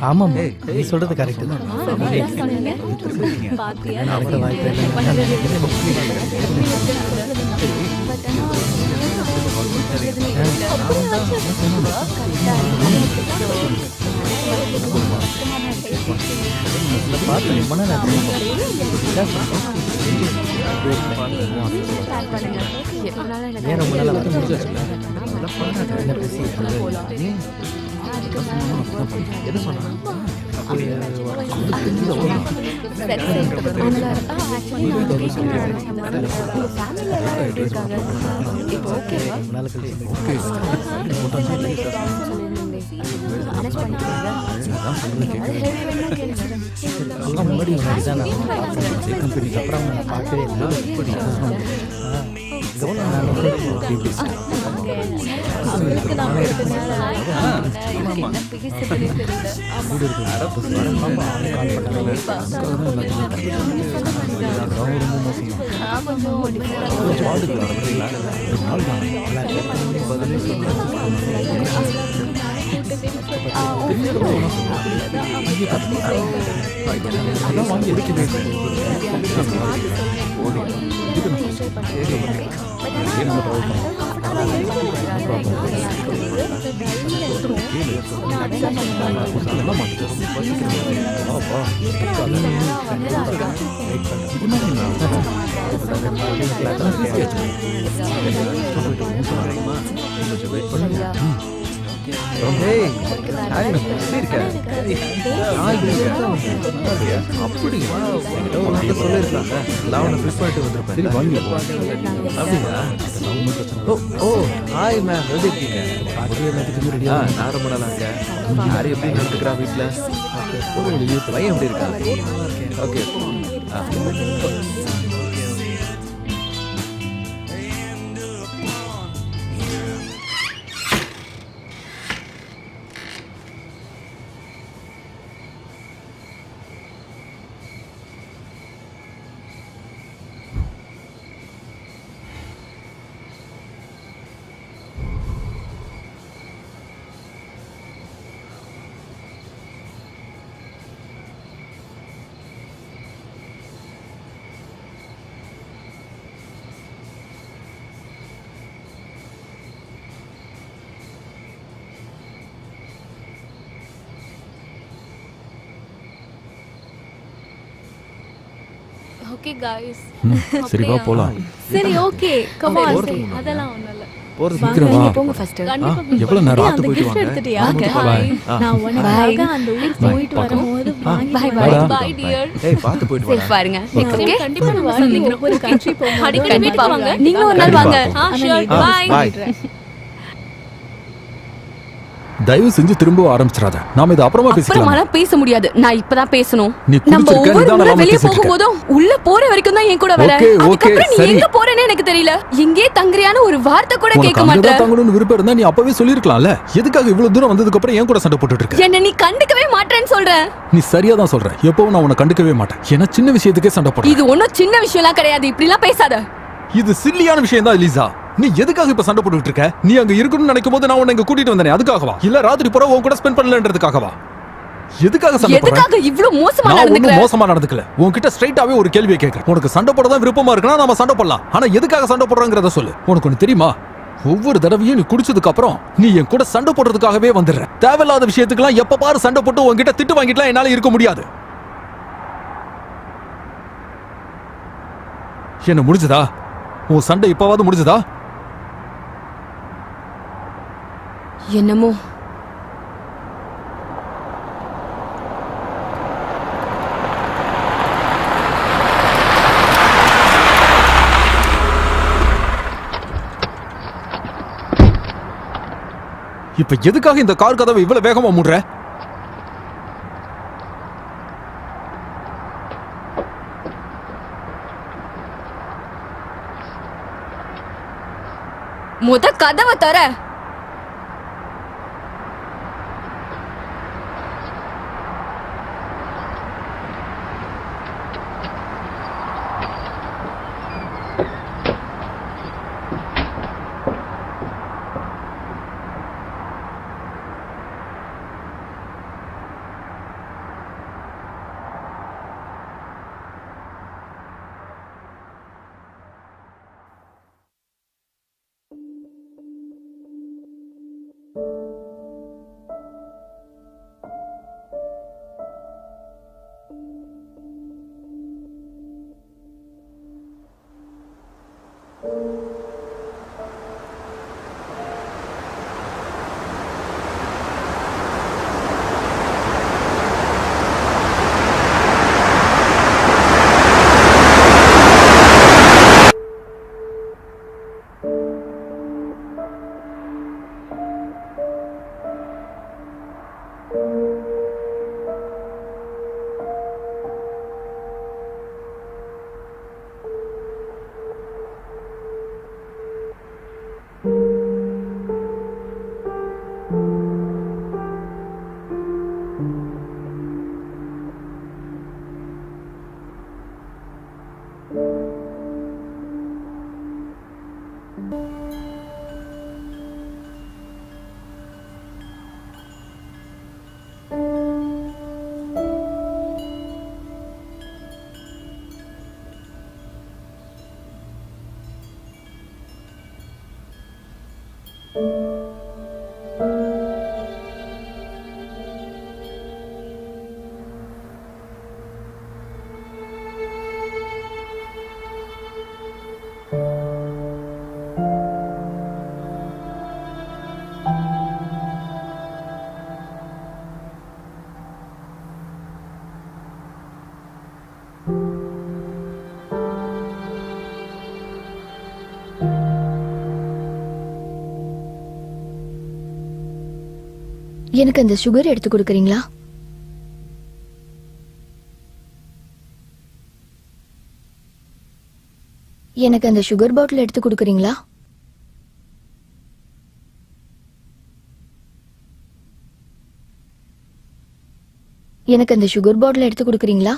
ஆமாம், நீ சொல்றது கரெக்ட் தான். நடக்க வாய்ப்பு பார்த்து ரொம்ப நேரம் முன்னாடி அப்புறம் பார்க்கவே ஓகே गाइस சரி வா போலாம். சரி ஓகே கம் ஆன் அதெல்லாம் ஒண்ணு இல்ல போறது சீக்கிரம் வா. போங்க ஃபர்ஸ்ட். எவ்வளவு நேரம் ஆத்து போயிட்டு கிஃப்ட் வாங்க. எடுத்துட்டியா பாய். நான் உனக்காக அந்த ஊருக்கு போயிட்டு வரும்போது பை பை டியர் ஏய் பாத்து போயிட்டு சரி வா. பாருங்க. ஓகே கண்டிப்பா நம்ம சந்திக்கிறோம் ஒரு கண்ட்ரி போவோம் அடிக்கடி மீட் வாங்க. நீங்க ஒரு நாள் வாங்க ஷூர் பை பாய். தயவு செஞ்சு திரும்ப ஆரம்பிச்சிராத. நாம இத அப்புறமா பேசிக்கலாம். அப்புறமா பேச முடியாது. நான் இப்பதான் பேசணும். நீ நம்ம குடிச்சிருக்க, ஒவ்வொரு நிதானமா முறை வெளிய பேசிட்டு இருக்க. போகும்போதும் உள்ள போற வரைக்கும் தான் என் கூட வர. ஓகே, ஓகே, அதுக்கப்புறம் நீ சரி. எங்க போறேன்னு எனக்கு தெரியல. எங்கே தங்குறியான்னு ஒரு வார்த்தை கூட உனக்கு கேட்க அங்கதான் மாட்டேன். தங்கணும்னு விருப்பம் இருந்தா நீ அப்பவே சொல்லிருக்கலாம்ல. எதுக்காக இவ்வளவு தூரம் வந்ததுக்கு அப்புறம் ஏன் கூட சண்டை போட்டுட்டு இருக்க? என்ன நீ கண்டுக்கவே மாட்டேன்னு சொல்றேன். நீ சரியா தான் சொல்ற. எப்பவும் நான் உன்னை கண்டுக்கவே மாட்டேன். ஏன்னா சின்ன விஷயத்துக்கே சண்டை போடுற. இது ஒண்ணும் சின்ன விஷயம்லாம் கிடையாது. இப்படிலாம் பேசாத. இது சில்லியான விஷயம் தான் எலிசா. நீ எதுக்காக இப்ப சண்டை போட்டுட்டு இருக்க? நீ அங்க இருக்கணும்னு நினைக்கும் போது நான் உன்னை இங்க கூட்டிட்டு வந்தேனே, அதுக்காகவா? இல்ல ராத்திரி பூரா உன் கூட ஸ்பெண்ட் பண்ணலன்றதுக்காகவா? எதுக்காக சண்டை போடுற? எதுக்காக இவ்ளோ மோசமா நான் ஒண்ணும் நடந்துக்கற? மோசமா நடந்துக்கல. உன்கிட்ட ஸ்ட்ரைட்டாவே ஒரு கேள்வியை கேட்கிறேன். உனக்கு சண்டை போட தான் விருப்பமா இருக்குனா நாம சண்டை போடலாம். ஆனா எதுக்காக சண்டை போடுறங்கறத சொல்லு. உனக்கு ஒன்னு தெரியுமா? ஒவ்வொரு தடவையும் நீ குடிச்சதுக்கு அப்புறம் நீ என் கூட சண்டை போடுறதுக்காகவே வந்துடுற. தேவையில்லாத விஷயத்துக்குலாம் எப்ப பாரு சண்டை போட்டு உன்கிட்ட திட்டு வாங்கிட்டுலாம் என்னால இருக்க முடியாது. என்ன முடிஞ்சதா? உன் சண்டை இப்பவாவது முடிஞ்சதா? என்னமோ இப்ப எதுக்காக இந்த கார் கதவை இவ்வளவு வேகமா மூடுற? முத கதவை தர. எனக்கு அந்த சுகர் எடுத்து கொடுக்கறீங்களா? எனக்கு அந்த சுகர் பாட்டில் எடுத்து கொடுக்கறீங்களா? எனக்கு அந்த சுகர் பாட்டில் எடுத்து கொடுக்கறீங்களா?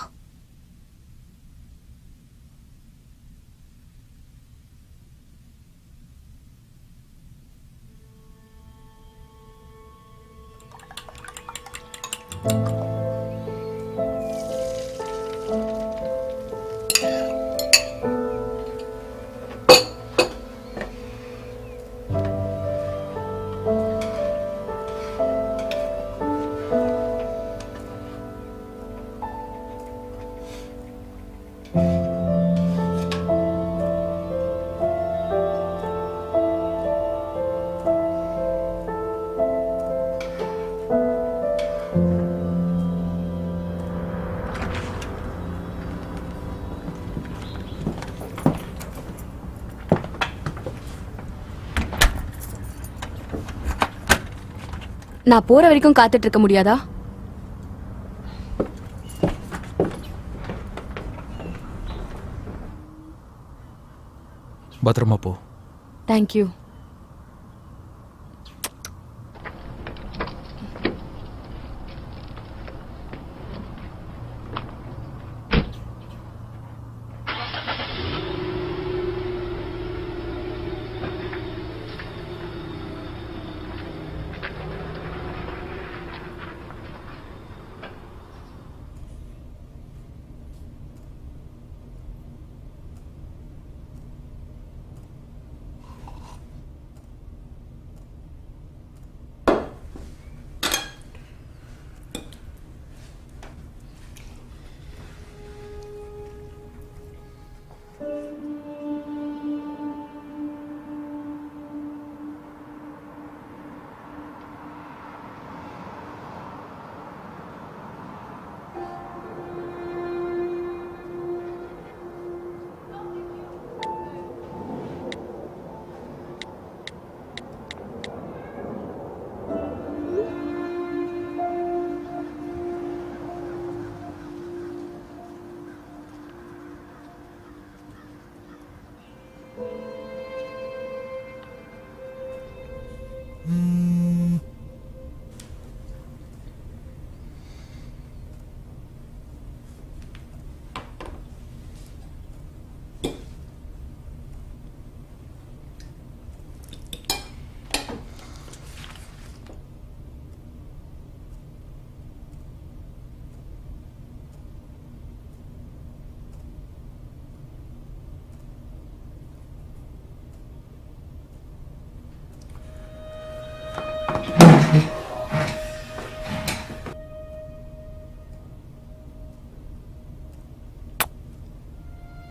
நான் போற வரைக்கும் காத்துட்டு இருக்க முடியாதா? பத்திரமா போ. தேங்க்யூ.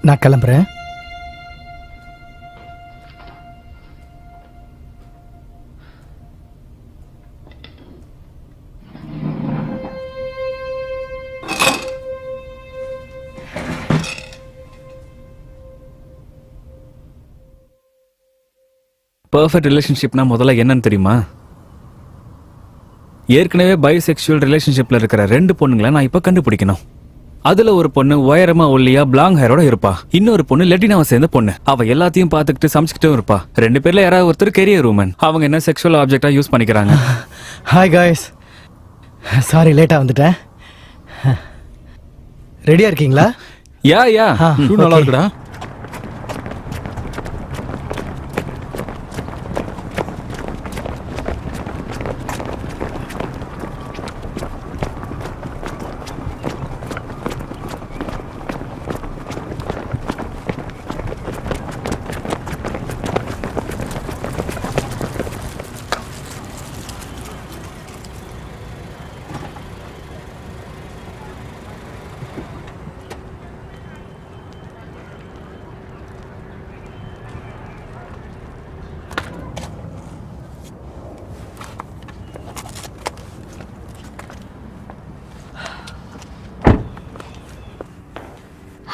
நான் கிளம்புறேன். பர்ஃபெக்ட் ரிலேஷன்ஷிப்னா முதல்ல என்னன்னு தெரியுமா? ஏற்கனவே பைசெக்சுவல் ரிலேஷன்ஷிப்ல இருக்கிற 2 பொண்ணுங்களை நான் இப்ப கண்டுபிடிக்கணும். அதுல ஒரு பொண்ணு உயரமா ஒல்லியா பிளாங் ஹேரோட இருப்பா. இன்னொரு பொண்ணு லெட்டினாவை சேர்ந்த பொண்ணு. அவ எல்லாத்தையும் பார்த்துக்கிட்டு சமைச்சுக்கிட்டும் இருப்பா. 2 பேர்ல யாராவது ஒருத்தர் கெரியர் உமன். அவங்க என்ன செக்ஷுவல் ஆப்ஜெக்டா யூஸ் பண்ணிக்கிறாங்க. ஹாய் காய்ஸ், சாரி லேட்டாக வந்துட்டேன். ரெடியாக இருக்கீங்களா? யா ஷூ நல்லா இருக்குடா.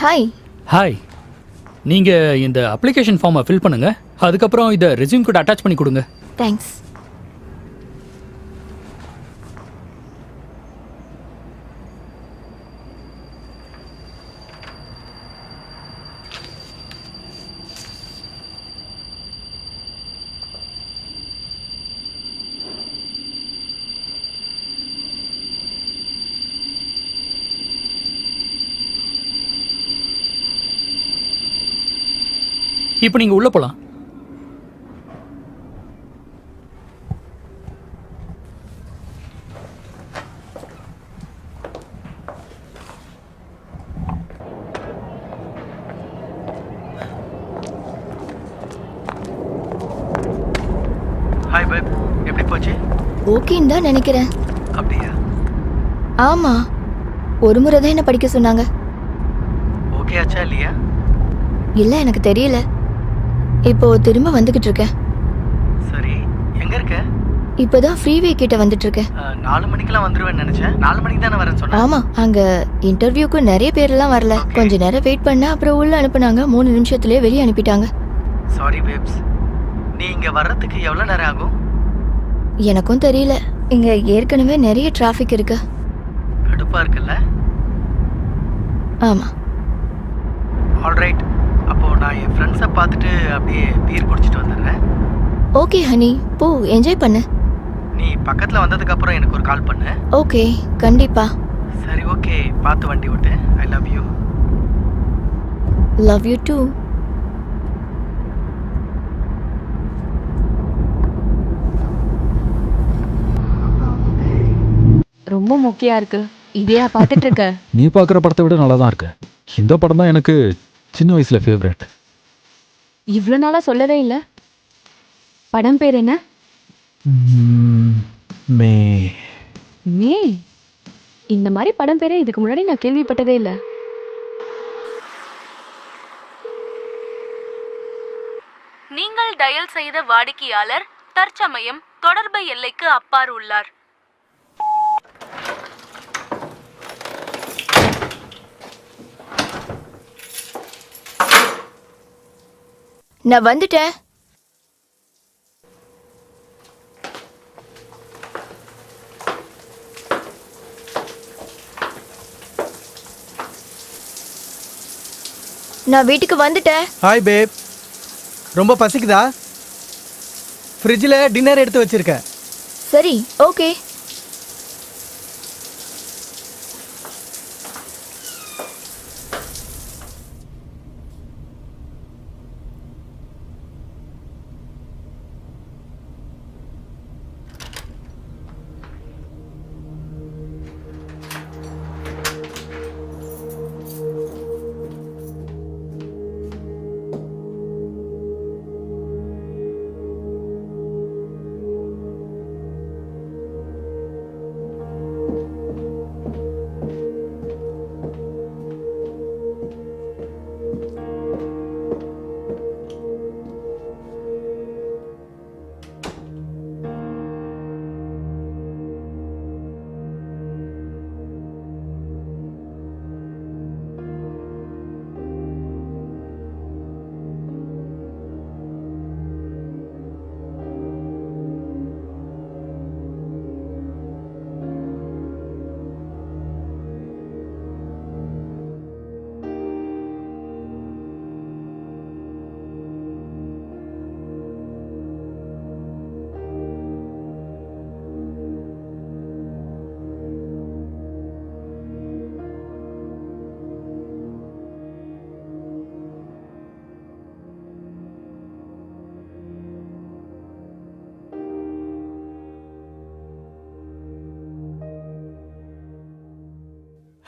ஹாய். ஹாய், நீங்கள் இந்த அப்ளிகேஷன் ஃபார்மை ஃபில் பண்ணுங்க. அதுக்கப்புறம் இதை ரெஸ்யூம் கூட அட்டாச் பண்ணி கொடுங்க. தேங்க்ஸ். இப்போ நீங்கள் உள்ளே போகலாம். ஹாய் பைப், எப்படி போச்சு? ஓகேன்னு தான் நினைக்கிறேன். அப்படியா? ஆமா, ஒரு முறை தான் என்ன படிக்க சொன்னாங்க. ஓகே ஆச்சா இல்லையா? இல்லை, எனக்கு தெரியல. இப்போ திரும்ப வந்துகிட்டு இருக்கேன். சரி, எங்க இருக்க? இப்போதான் ஃப்ரீவே கிட்ட வந்துட்டு இருக்கேன். 4 மணிக்கெல்லாம் வந்துருவேன்னு நினைச்சேன். 4 மணிக்கு தானே வரேன்னு சொன்னேன். ஆமா, அங்க இன்டர்வியூக்கு நிறைய பேர்லாம் வரல. கொஞ்ச நேரம் வெயிட் பண்ண, அப்புறம் உள்ள அனுப்புனாங்க. 3 நிமிஷத்துலயே வெளியே அனுப்பிட்டாங்க. சாரி பேப்ஸ், நீ இங்க வர்றதுக்கு எவ்வளவு நேரம் ஆகும்? எனக்கும் தெரியல. இங்க ஏற்கனவே நிறைய டிராஃபிக் இருக்கு. கடுப்பா இருக்குல்ல? ஆமா. ஆல்ரைட், அப்போ நான் என் ஃப்ரெண்ட்ஸை பார்த்துட்டு அப்படியே பீர் குடிச்சிட்டு வந்துடுறேன். ஓகே ஹனி, போ, என்ஜாய் பண்ணு. நீ பக்கத்தில் வந்ததுக்கு அப்புறம் எனக்கு ஒரு கால் பண்ணு. ஓகே, கண்டிப்பா. சரி, ஓகே, பார்த்து வண்டி ஓட்டு. I love you. Love you too. ரொம்ப மொக்கையா இருக்கு. இதையா பார்த்துட்டு இருக்க? நீ பார்க்குற படத்தை விட நல்லா தான் இருக்கு. இந்த படம் தான் எனக்கு சின்ன வயசுல ஃபேவரட். இவ்வளோ நாளா சொல்லவே இல்லை. படம் பேர் என்ன? மே மே. இந்த மாதிரி படம் பேரே இதுக்கு முன்னாடி நான் கேள்விப்பட்டதே இல்லை. நீங்கள் டயல் செய்த வாடிக்கையாளர் தற்சமயம் தொடர்பு எல்லைக்கு அப்பால் உள்ளார். நான் வந்துட்டேன். நான் வீட்டுக்கு வந்துட்டேன். ஹாய் பேப், ரொம்ப பசிக்குதா? ஃப்ரிட்ஜில் டின்னர் எடுத்து வச்சிருக்கேன். சரி, ஓகே.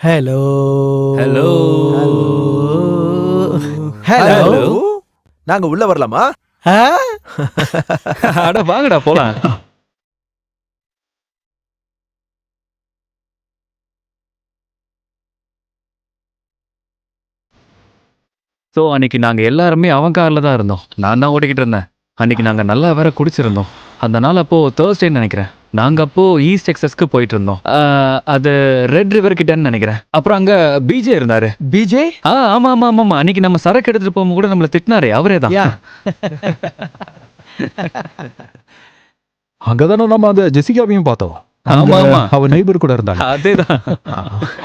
ஹலோ ஹலோ ஹலோ நாங்க உள்ள வரலாமா? அட வாங்கடா போலாம். ஸோ அன்னைக்கு நாங்க எல்லாருமே அவன் கார்ல தான் இருந்தோம். நான் தான் ஓட்டிக்கிட்டு இருந்தேன். அன்னைக்கு நாங்க நல்லா வேற குடிச்சிருந்தோம். அந்த நாள் அப்போ தேர்ஸ்டேன்னு நினைக்கிறேன். நாங்க அப்போ ஈஸ்ட் டெக்ஸஸ்க்கு போயிட்டு இருந்தோம். அது ரெட் ரிவர் கிட்டன்னு நினைக்கிறேன். அப்புறம் அங்க பிஜே இருந்தாரு. பிஜே? ஆமா ஆமா ஆமா ஆமா. அன்னைக்கு நம்ம சரக்கு எடுத்துட்டு போகும்போது கூட நம்மள திட்டினாரே, அவரே தான். அங்கதானே நம்ம அந்த ஜெசிகாவையும் பார்த்தோம். ஆமா ஆமா, அவ நெய்பர் கூட இருந்தாங்க. அதேதான்.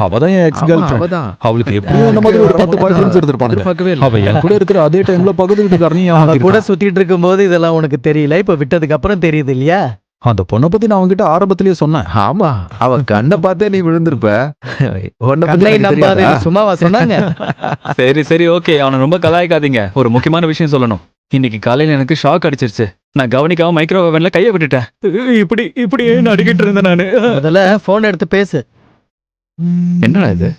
அவதான் என் எக்ஸ் கேர்ள் ஃப்ரெண்ட். அவதான். அவளுக்கு எப்படியும் இந்த மாதிரி ஒரு 10 பாய் ஃப்ரெண்ட்ஸ் இருந்திருப்பாங்க. அவ என் கூட இருக்கிற அதே டைம்ல பக்கத்து வீட்டுக்காரனையும் அவ கூட கூட சுத்திட்டு இருக்கும் போது இதெல்லாம் உனக்கு தெரியல, இப்ப விட்டதுக்கு அப்புறம் தெரியுது இல்லையா? அந்த பொண்ணை பத்தி நான் அவன்கிட்ட ஆரம்பத்திலேயே சொன்னேன். ஆமா, அவன் கண்ணை பார்த்தே நீ விழுந்திருப்ப. உன்னை பத்தி கண்ணை எனக்கு நம்பாத தெரியாதா? சும்மாவா சொன்னாங்க? சரி சரி ஓகே, அவனை ரொம்ப கலாய்க்காதீங்க. ஒரு முக்கியமான விஷயம் சொல்லணும். இன்னைக்கு காலையில எனக்கு ஷாக் அடிச்சிருச்சு. நான் கவனிக்காம மைக்ரோவேவன்ல கையை விட்டுட்டேன். இப்படி நடிக்கிட்டு இருந்தேன் நானு. முதல்ல போன் எடுத்து பேசு. என்னடா இது?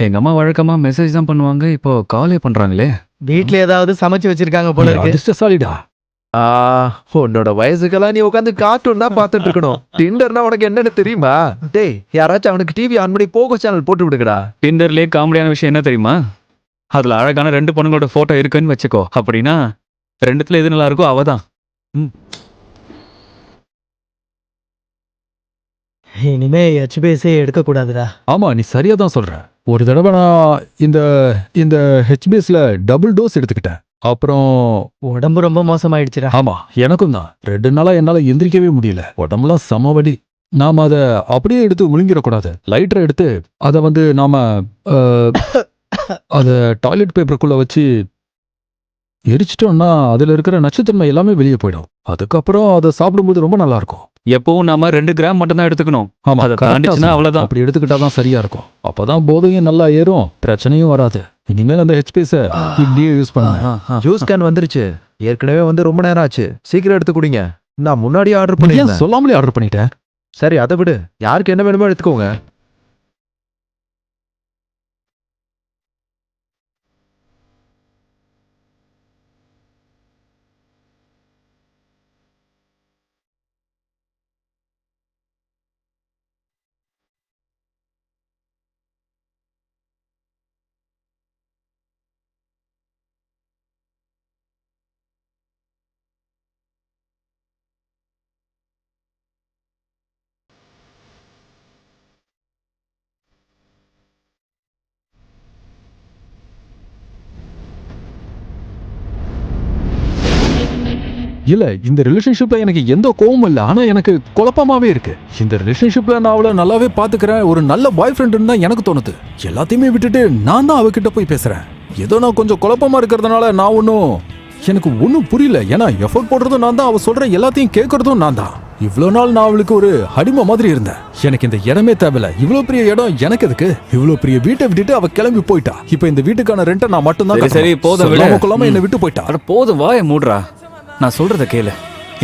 எங்க அம்மா வழக்கமா மெசேஜ் தான் பண்ணுவாங்க, இப்போ காலே பண்றாங்களே. வீட்ல ஏதாவது சமைச்சு வச்சிருக்காங்க போல இருக்கு. அதிர்ஷ்டசாலிடா. உன்னோட வயசுக்கெல்லாம் நீ உட்காந்து கார்ட்டூன் தான் பார்த்துட்டு இருக்கணும். டிண்டர்னா உனக்கு என்னன்னு தெரியுமா? டேய், யாராச்சும் அவனுக்கு டிவி ஆன் பண்ணி போகோ சேனல் போட்டு விடுங்கடா. டிண்டர்லயே காமெடியான விஷயம் என்ன தெரியுமா? அதுல அழகான 2 பொண்ணுங்களோட போட்டோ இருக்குன்னு வச்சுக்கோ. அப்படின்னா 2த்துல எது நல்லா இருக்கோ அவதான். இனிமே ஹெச்பிஎஸ்ஸே எடுக்க கூடாதுடா. ஆமா, நீ சரியா தான் சொல்ற. ஒரு தடவை நான் இந்த ஹெச்பிஎஸ்ல டபுள் டோஸ் எடுத்துக்கிட்டேன். அப்புறம் உடம்பு ரொம்ப மோசமாயிடுச்சுடா. ஆமா, எனக்கும் தான். 2 நாளா என்னால எந்திரிக்கவே முடியல. உடம்புலாம் சமவடி. நாம அதை அப்படியே எடுத்து முழுங்கிடக்கூடாது. லைட்டரை எடுத்து அதை நாம அதை டாய்லெட் பேப்பருக்குள்ள வச்சு எரிச்சிட்டோம்னா அதுல இருக்கிற நச்சுத்தன்மை எல்லாமே வெளியே போயிடும். அதுக்கப்புறம் அதை சாப்பிடும்போது ரொம்ப நல்லா இருக்கும். எப்பவும் நாம 2 கிராம் மட்டும் தான் எடுத்துக்கணும். ஆமா, அதை correct ஆ தாண்டிச்சுன்னா சொன்ன. அவ்வளவுதான். அப்படி எடுத்துக்கிட்டாதான் சரியா இருக்கும். அப்பதான் போதையும் நல்லா ஏறும், பிரச்சனையும் வராது. இனிமேல் அந்த ஹெச்பிஎஸ் இப்படியே யூஸ் பண்ணுங்க. ஜூஸ் கேன் வந்துருச்சு. ஏற்கனவே வந்து ரொம்ப நேரம் ஆச்சு. சீக்கிரம் எடுத்து குடிங்க. நான் முன்னாடியே ஆர்டர் ஏன் பண்ணிருந்தேன். சொல்லாமலே ஆர்டர் பண்ணிட்டேன்? சரி, அதை விடு. யாருக்கு என்ன வேணுமோ எடுத்துக்கோங்க. இல்ல, இந்த ரிலேஷன்ஷிப்ல எனக்கு எந்த கோவமும் இல்ல. ஆனா எனக்கு குழப்பமாவே இருக்கு. இந்த ரிலேஷன்ஷிப்ல நான் அவளை நல்லாவே பாத்துக்கிறேன். ஒரு நல்ல பாய் ஃப்ரெண்டுன்னு தான் எனக்கு தோணுது. எல்லாத்தையுமே விட்டுட்டு நான் தான் அவகிட்ட போய் பேசுறேன். ஏதோ நான் கொஞ்சம் குழப்பமா இருக்கிறதுனால எனக்கு ஒன்றும் புரியல. ஏன்னா எஃபோர்ட் போடுறதும் நான் தான், அவ சொல்ற எல்லாத்தையும் கேட்கறதும் நான் தான். இவ்வளவு நாள் நான் அவளுக்கு ஒரு அடிமை மாதிரி இருந்தேன். எனக்கு இந்த இடமே தேவையில்ல. இவ்வளவு பெரிய இடம் எனக்கு எதுக்கு? இவ்வளவு பெரிய வீட்டை விட்டுட்டு அவ கிளம்பி போயிட்டா. இப்ப இந்த வீட்டுக்கான ரெண்டை நான் மட்டும் தான் சரி, போதும் விடு. கொள்ளாம என்னை விட்டு போயிட்டா. அட போதும், வாயை மூடுறா. நான் சொல்றத கேளு.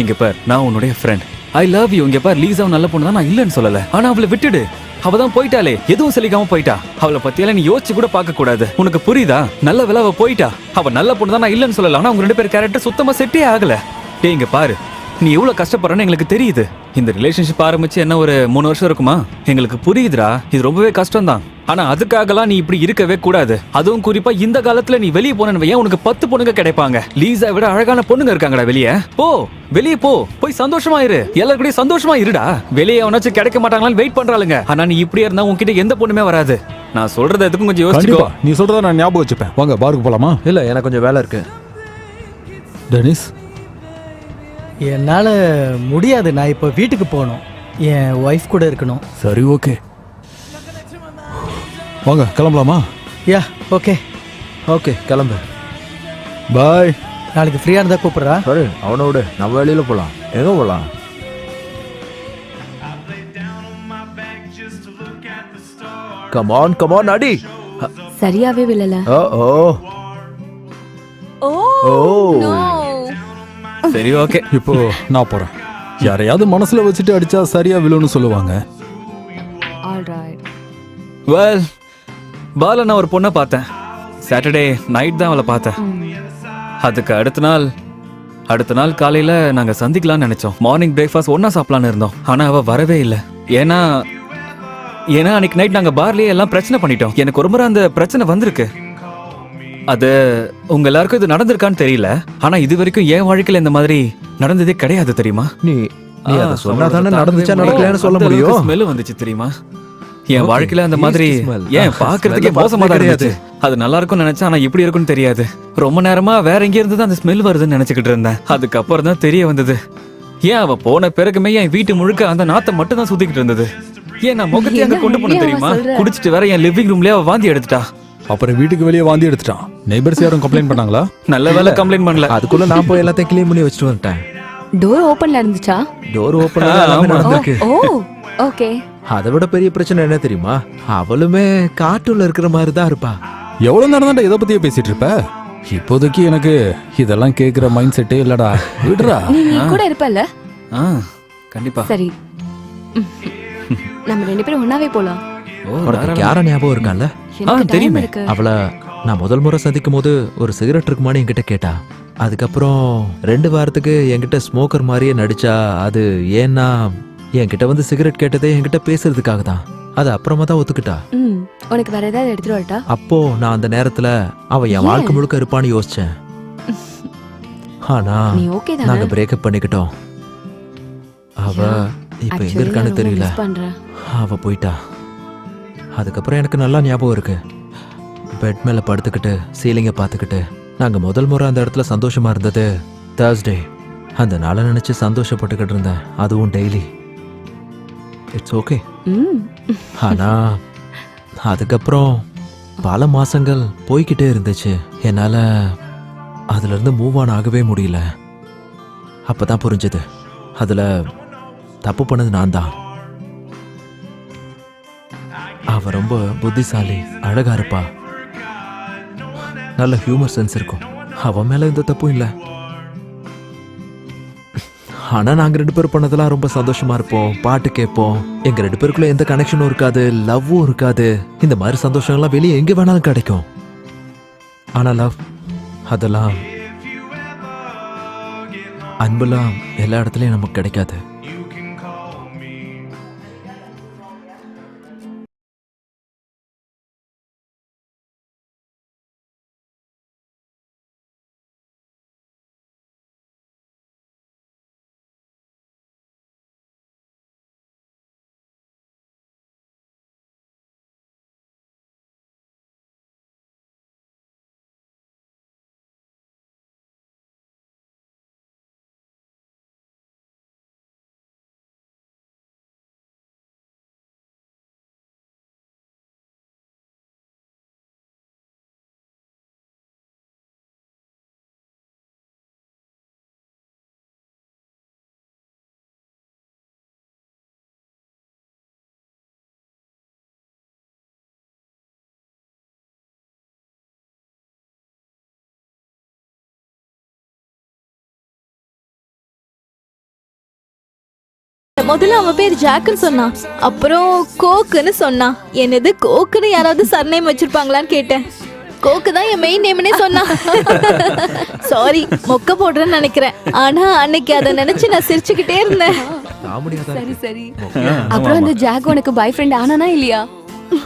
இங்க பார், நான் உன்னுடைய ஃப்ரெண்ட். I love you. இங்க பார், லீசாவும் நல்ல பொண்ணு தான், நான் இல்லைன்னு சொல்லல. ஆனா அவளை விட்டுடு. அவ தான் போயிட்டாலே, எதுவும் சொல்லிக்காம போயிட்டா. அவளை பத்தியெல்லாம் நீ யோசிச்சு கூட பார்க்க கூடாது. உனக்கு புரியுதா? நல்ல வேலை அவ போயிட்டா. அவ நல்ல பொண்ணு தான், நான் இல்லைன்னு சொல்லல. ஆனா உங்க 2 பேர் கேரக்டர் சுத்தமா செட்டே ஆகல. டேய் இங்க பாரு, நீ எவ்வளவு கஷ்டப்படுறன்னு எங்களுக்கு தெரியுது. இந்த ரிலேஷன்ஷிப் ஆரம்பிச்சு என்ன ஒரு 3 வருஷம் இருக்குமா? எங்களுக்கு புரியுதுடா, இது ரொம்பவே கஷ்டம் தான். ஆனா அதுக்காகலாம் நீ இப்படி இருக்கவே கூடாது. அதுவும் குறிப்பா இந்த காலத்துல நீ வெளியே போனேன்னு வையேன், உனக்கு 10 பொண்ணுங்க கிடைப்பாங்க. லீசா விட அழகான பொண்ணுங்க இருக்காங்கடா வெளியே. வெளியே போய் சந்தோஷமா இரு. எல்லாரும் சந்தோஷமா இருடா. வெளியே எவனாச்சும் கிடைக்க மாட்டாங்களான்னு வெயிட் பண்றாளுங்க. ஆனா நீ இப்படியே இருந்தா உன்கிட்ட எந்த பொண்ணுமே வராது. நான் சொல்றது எதுக்கும் கொஞ்சம் யோசிச்சுக்கோ. கண்டிப்பா நீ சொல்றத நான் ஞாபகம் வச்சுப்பேன். வாங்க பாருக்கு போலாமா? இல்ல, எனக்கு கொஞ்சம் வேலை இருக்கு. டெனிஸ், என்னால முடியாது. நான் இப்போ வீட்டுக்கு போகணும். என் ஒய்ஃப் கூட இருக்கணும். சரி ஓகே, வாங்க கிளம்பலாமா? Yeah okay. ஓகே, கிளம்பு. பாய். நாளைக்கு ஃப்ரீயா இருந்தா கூப்பிடுறா. சரி, அவனை விடு. நம்ம வெளியில போலாம். எங்க போலாம்? கமான் அடி. சரியாவே விழல. ஓ சரி ஓகே, இப்போ நான் போறேன். யாரையாவது மனசுல வச்சுட்டு அடிச்சா சரியா விழுன்னு சொல்லுவாங்க. ஆல்ரைட். வெல் பால நான் ஒரு பொண்ணை பார்த்தேன். சாட்டர்டே நைட் தான் அவளை பார்த்தேன். அதுக்கு அடுத்த நாள் காலையில நாங்க சந்திக்கலாம்னு நினைச்சோம். மார்னிங் பிரேக்ஃபாஸ்ட் ஒண்ணா சாப்பிடலாம்னு இருந்தோம். ஆனா அவ வரவே இல்லை. ஏன்னா அன்னைக்கு நைட் நாங்க பார்லயே எல்லாம் பிரச்சனை பண்ணிட்டோம். எனக்கு ஒரு முறை அந்த பிரச்சனை வந்திருக்கு. அது உங்க எல்லாருக்கும் இது நடந்திருக்கான்னு தெரியல. ஆனா இது வரைக்கும் என் வாழ்க்கையில இந்த மாதிரி நடந்ததே கிடையாது தெரியுமா? நீ அதை சொன்னாதானே நடந்துச்சா நடக்கலன்னு சொல்ல முடியும். ஸ்மெல் வந்துச்சு தெரியுமா? என் வாழ்க்கையில அந்த மாதிரி smell. ஏன் பாக்குறதுக்கே மோசமா தான் இருந்துச்சு. அது நல்லா இருக்கும்னு நினைச்சா ஆனா இப்படி இருக்கும்னு தெரியாது. ரொம்ப நேரமா வேற எங்க இருந்து தான் அந்த ஸ்மெல் வருதுன்னு நினைச்சுக்கிட்டு இருந்தேன். அதுக்கப்புறம் தான் தெரிய வந்தது. ஏன் அவ போன பிறகுமே என் வீட்டு முழுக்க அந்த நாத்தை மட்டும் தான் சுத்திக்கிட்டு இருந்தது. ஏன் நான் முகத்தை அங்க கொண்டு போன தெரியுமா? குடிச்சிட்டு வேற என் லிவிங் ரூம்லயே அவ வாந்தி எடுத்துட்டா. அப்புறம் வீட்டுக்கு வெளியே வாந்தி எடுத்துட்டான். நெய்பர்ஸ் யாரும் கம்ப்ளைண்ட் பண்ணாங்களா? நல்ல வேலை கம்ப்ளைண்ட் பண்ணல. அதுக்குள்ள நான் போய் எல்லாத்தையும் கிளீன் பண்ணி வச்சுட்டு வந்துட்டேன். டோர் ஓப்பன்ல இருந்துச்சா? டோர் ஓப்பன் ஆமா. நடந்திருக்கு. ஓ ஓகே. அதை விட பெரிய பிரச்சனை என்ன தெரியுமா? அவளுமே கார்ட்டூன்ல இருக்கிற மாதிரி தான் இருப்பா. எவ்வளவு நேரம் தான்டா இதை பத்தியே பேசிட்டு இருப்ப? இப்போதைக்கு எனக்கு இதெல்லாம் கேக்குற மைண்ட் செட்டே இல்லடா. விடுறா. நீ கூட இருப்பல்ல? கண்டிப்பா. சரி, நம்ம 2 பேரும் ஒண்ணாவே போலாம். உனக்கு யார ஞாபகம் இருக்கான்ல? எனக்கு time தெரியுமே. இருக்கு. அவளை நான் முதல் முறை சந்திக்கும் போது ஒரு சிகரெட் இருக்குமான்னு என்கிட்ட கேட்டா. அதுக்கப்புறம் 2 வாரத்துக்கு என்கிட்ட ஸ்மோக்கர் மாதிரியே நடிச்சா. அது ஏன்னா என்கிட்ட வந்து சிகரெட் கேட்டதே என்கிட்ட பேசுறதுக்காக தான். அது அப்புறமா தான் ஒத்துக்கிட்டா. உனக்கு வேற ஏதாவது எடுத்துட்டு வரட்டா? அப்போ நான் அந்த நேரத்துல அவ என் வாழ்க்கை முழுக்க இருப்பான்னு யோசிச்சேன். ஆனா நீ ஓகே தானே? நாங்க பிரேக்கப் பண்ணிக்கிட்டோம். அவ இப்ப எங்க Actually, இருக்கான்னு நான் ரொம்ப தெரியல. miss பண்றேன். அவ போயிட்டா. அதுக்கப்புறம் எனக்கு நல்லா ஞாபகம் இருக்கு. பெட் மேல படுத்துக்கிட்டு சீலிங்கை பார்த்துக்கிட்டு நாங்க முதல் முறை அந்த இடத்துல சந்தோஷமா இருந்தது Thursday. அந்த நாளை நினைச்சு சந்தோஷப்பட்டுக்கிட்டு இருந்தேன். அதுவும் டெய்லி. It's okay. ஆனா அதுக்கப்புறம் பல மாசங்கள் போய்கிட்டே இருந்துச்சு. என்னால அதுல இருந்து மூவ் ஆன் ஆகவே முடியல. அப்பதான் புரிஞ்சது அதுல தப்பு பண்ணது நான் தான். அவ ரொம்ப புத்திசாலி, அழகா இருப்பா, நல்ல ஹியூமர் சென்ஸ் இருக்கும். அவன் மேல எந்த தப்பும் இல்லை. ஆனா நாங்க 2 பேரும் பண்ணதெல்லாம் ரொம்ப சந்தோஷமா இருப்போம், பாட்டு கேட்போம். எங்க 2 பேருக்குள்ள எந்த கனெக்ஷனும் இருக்காது, லவ்வும் இருக்காது. இந்த மாதிரி சந்தோஷங்கள்லாம் வெளியே எங்க வேணாலும் கிடைக்கும். ஆனா லவ், அதெல்லாம் அன்பெல்லாம் எல்லா இடத்துலயும் நமக்கு கிடைக்காது. முதல்ல அவன் பேர் ஜாக்குன்னு சொன்னான், அப்புறம் கோக்குன்னு சொன்னான். என்னது கோக்குன்னு யாராவது சர்நேம் வச்சிருப்பாங்களான்னு கேட்டேன். கோக்கு தான் என் மெயின் நேம்னே சொன்னான். சாரி, மொக்க போடுறேன்னு நினைக்கிறேன். ஆனா அன்னைக்கு அதை நினைச்சு நான் சிரிச்சுக்கிட்டே இருந்தேன். சரி சரி. அப்புறம் அந்த ஜாக் உனக்கு பாய் ஃப்ரெண்ட் ஆனானா இல்லையா?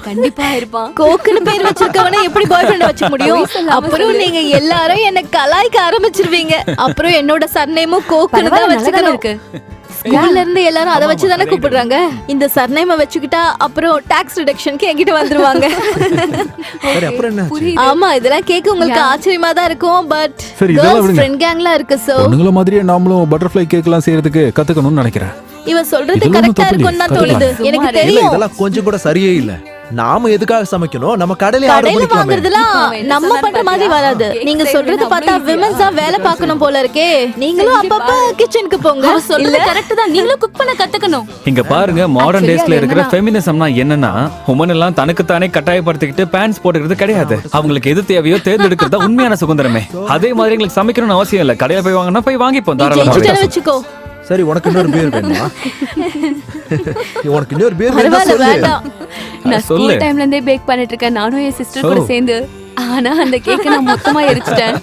கண்டிப்பா இருப்பான். கோக்குன்னு பேர் வச்சிருக்கவனே எப்படி பாய் ஃப்ரெண்ட் வச்சுக்க முடியும்? அப்புறம் நீங்க எல்லாரும் என்ன கலாய்க்க ஆரம்பிச்சிருவீங்க. அப்புறம் என்னோட சர்நேமும் கோக்குன்னு தான் வச்சுக்கணும். இருக்கு. ஸ்கூல்ல இருந்து எல்லாரும் அதை வச்சு தானே கூப்பிடுறாங்க. இந்த சர்நேமை வச்சுக்கிட்டா அப்புறம் டாக்ஸ் ரிடக்ஷனுக்கு என்கிட்ட வந்துருவாங்க. சரி, அப்புறம் என்ன? ஆமா, இதெல்லாம் கேட்க உங்களுக்கு ஆச்சரியமா தான் இருக்கும். பட் சரி, இதெல்லாம் கேர்ள்ஸ் விடுங்க. ஃப்ரெண்ட் கேங்லாம் இருக்கு. சோ பொண்ணுங்கள மாதிரியே நாமளும் பட்டர்ஃப்ளை கேக்லாம் செய்யறதுக்கு கத்துக்கணும்னு நினைக்கிறேன். இவ சொல்றது இதெல்லாம் கரெக்டா தப்பு இருக்கும்னு தான் இல்லையே. தோணுது. எனக்கு இல்ல, தெரியும். இதெல்லாம் கொஞ்சம் கூட சரியே இல்ல. நாம எதுக்காக சமைக்கணும்? நம்ம கடையில ஆர்டர் கடையில பண்ணிக்கலாமே. வாங்குறதுலாம் நம்ம பண்ற மாதிரி வராது. நீங்க சொல்றது பார்த்தா விமன்ஸ் தான் வேலை பார்க்கணும் போல இருக்கே. நீங்களும் அப்பப்ப கிச்சனுக்கு போங்க. சொல்றது கரெக்ட் தான். நீங்களும் குக் பண்ண கத்துக்கணும். இங்க பாருங்க, மாடர்ன் Actually, டேஸ்ல அது இருக்கிற என்னன்னா- ஃபெமினிசம்னா என்னன்னா, உமன் எல்லாம் தனக்குத்தானே கட்டாயப்படுத்திக்கிட்டு பேண்ட்ஸ் போட்டுக்கிறது கிடையாது. அவங்களுக்கு எது தேவையோ தேர்ந்தெடுக்கிறது உண்மையான சுதந்திரமே. அதே மாதிரி எங்களுக்கு சமைக்கணும்னு அவசியம் இல்ல. கடையில போய் வாங்கினா போய் வாங்கிப்போம் நீ தாராளமா. ஜெயிச்சுட்டேன்னு வச்சுக்கோ. சரி உனக்கு இன்னொரு பேர் வேணுமா? உனக்கு இன்னொரு பேர் வேணுமா பரவாயில்ல சொல்லு. வேண்டாம். நான் சொல்லு. ஸ்கூல் டைம்ல இருந்தே பேக் பண்ணிட்டு இருக்கேன், நானும் என் சிஸ்டர் கூட சேர்ந்து. ஆனா அந்த கேக்க நான் மொத்தமா எரிச்சிட்டேன்.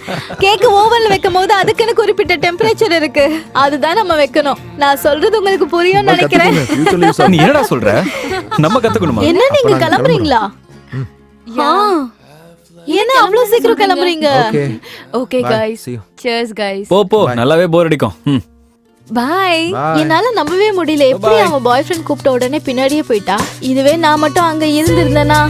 கேக் ஓவன்ல வைக்கும் போது அதுக்குன்னு குறிப்பிட்ட டெம்பரேச்சர் இருக்கு, அதுதான் நம்ம வைக்கணும். நான் சொல்றது உங்களுக்கு புரியும்னு நினைக்கிறேன். கத்துக்கோங்க, future use நீ என்னடா சொல்ற? நம்ம கத்துக்கணுமா? என்ன நீங்க கிளம்புறீங்களா? என்ன அவ்வளவு சீக்கிரம் கிளம்புறீங்க? Okay. Okay Bye. Guys, See you. cheers guys. போ நல்லாவே போர் அடிக்கும். பை. Bye. என்னால நம்பவே முடியல, எப்படி அவன் பாய் ஃப்ரெண்ட் கூப்பிட்ட உடனே பின்னாடியே போயிட்டா. இதுவே நான் மட்டும் அங்க இருந்திருந்தேனா?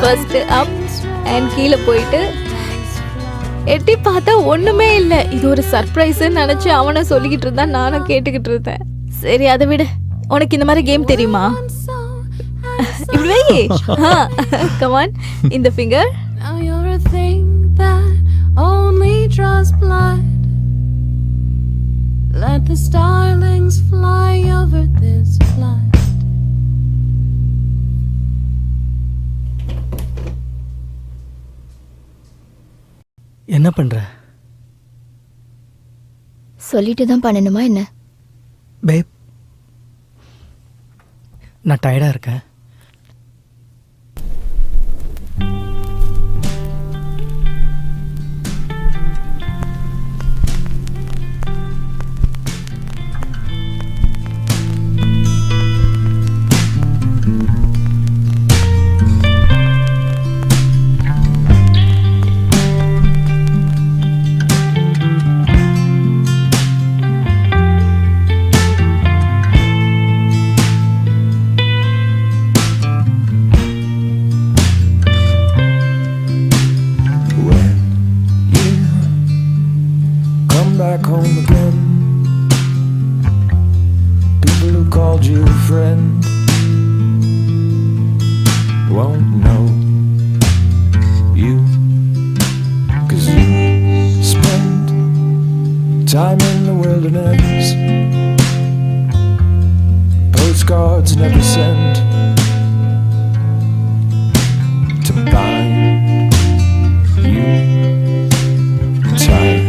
ஃபர்ஸ்ட் அப் அண்ட் கீழே போயிட்டு எட்டி பார்த்தா ஒண்ணுமே இல்லை. இது ஒரு சர்ப்ரைஸ்ன்னு நினைச்சு அவனை சொல்லிக்கிட்டு இருந்தா, நானும் கேட்டுக்கிட்டு இருந்தேன். சரி அதை விடு. உனக்கு இந்த மாதிரி கேம் தெரியுமா? இப்படி வை. கமான், இந்த finger. Let the starlings fly over this flight. என்ன பண்ற சொல்லிட்டு தான் பண்ணணுமா என்ன? பேப்? நான் டயர்டா இருக்கேன். Back home again, people who called you friend won't know you, 'cause you spent time in the wilderness, postcards never sent to bind you tight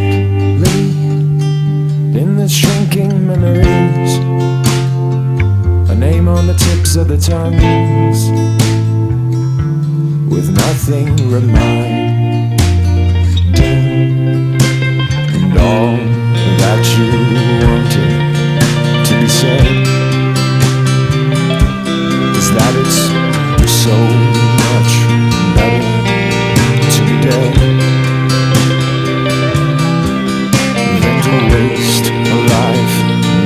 in the shrinking memories, a name on the tips of the tongues, with nothing reminding, and all that you wanted to be said is that it's so much better to be dead than to waste a life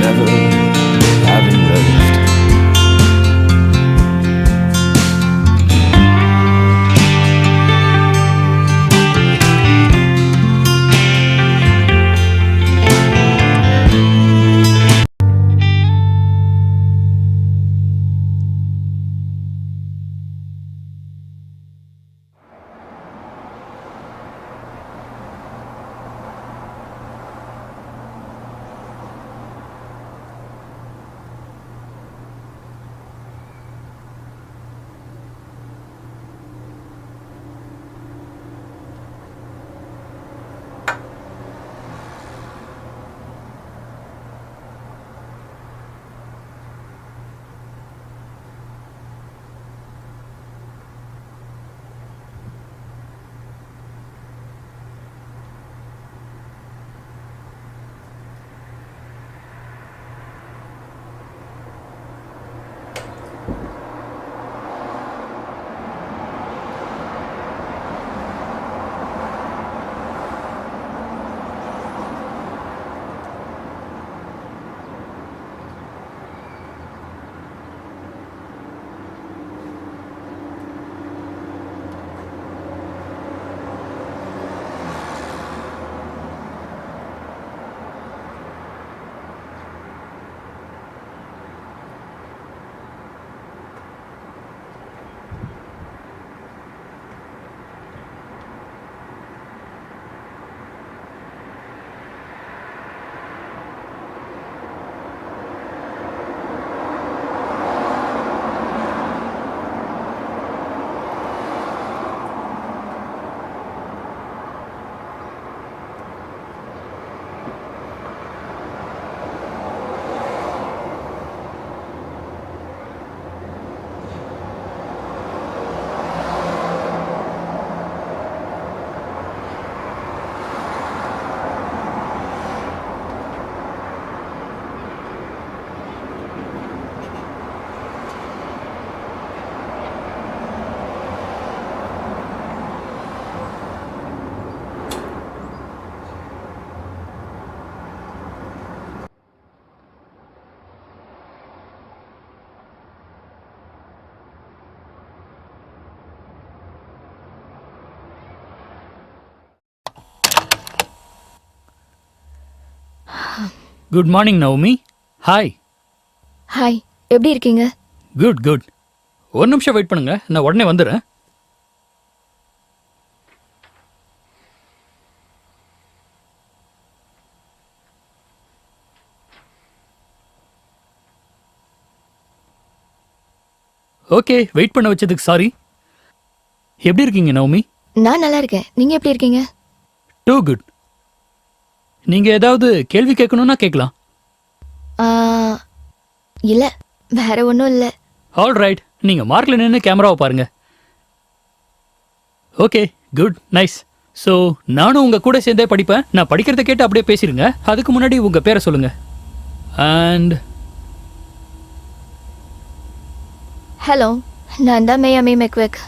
never having lived. Good morning Navami. Hi. Hi, எப்படி இருக்கீங்க? Good good. ஒரு நிமிஷம் wait பண்ணுங்க, நான் உடனே வந்துடுறேன். Okay, wait பண்ண வச்சதுக்கு சாரி. எப்படி இருக்கீங்க நவமி? நான் நல்லா இருக்கேன். நீங்க எப்படி இருக்கீங்க? Too good. நீங்க ஏதாவது கேள்வி கேட்கணும்னா கேட்கலாம். ஆ, இல்ல, வேற ஒன்றும் இல்லை. ஆல் ரைட், நீங்க மார்க்ல நின்று கேமராவை பாருங்க. Okay, good, nice. ஸோ நானும் உங்க கூட சேர்ந்தே படிப்பேன். நான் படிக்கிறத கேட்டு அப்படியே பேசிடுங்க. அதுக்கு முன்னாடி உங்க பேரை சொல்லுங்க. அண்ட் ஹலோ, நான் தான் மேயாமி மெக்வெக்.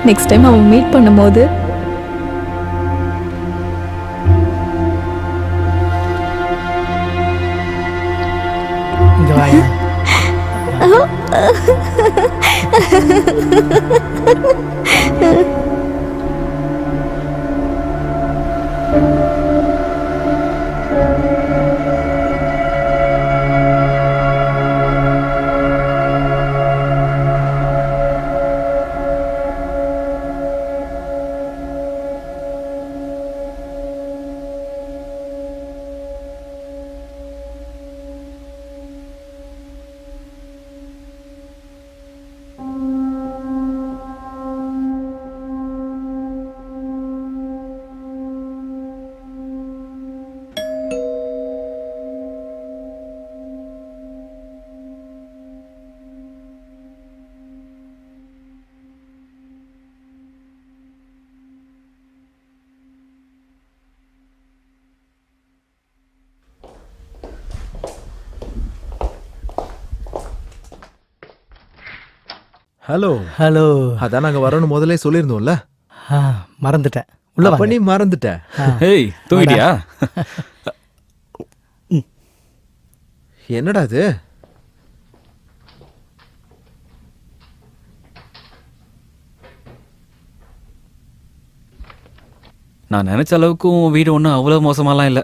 நெக்ஸ்ட் டைம் அவன் மீட் பண்ணும்போது இங்க வாயா. Hello hello. அதான் நாங்க வரணும் முதல்ல சொல்லியிருந்தோம்ல. மறந்துட்டேன். உள்ள அப்ப வாங்க. நீ மறந்துட்ட. ஏய் தூங்கிட்டியா? என்னடா இது? நான் நினைச்ச அளவுக்கு உன் வீடு ஒன்றும் அவ்வளோ மோசமாலாம் இல்லை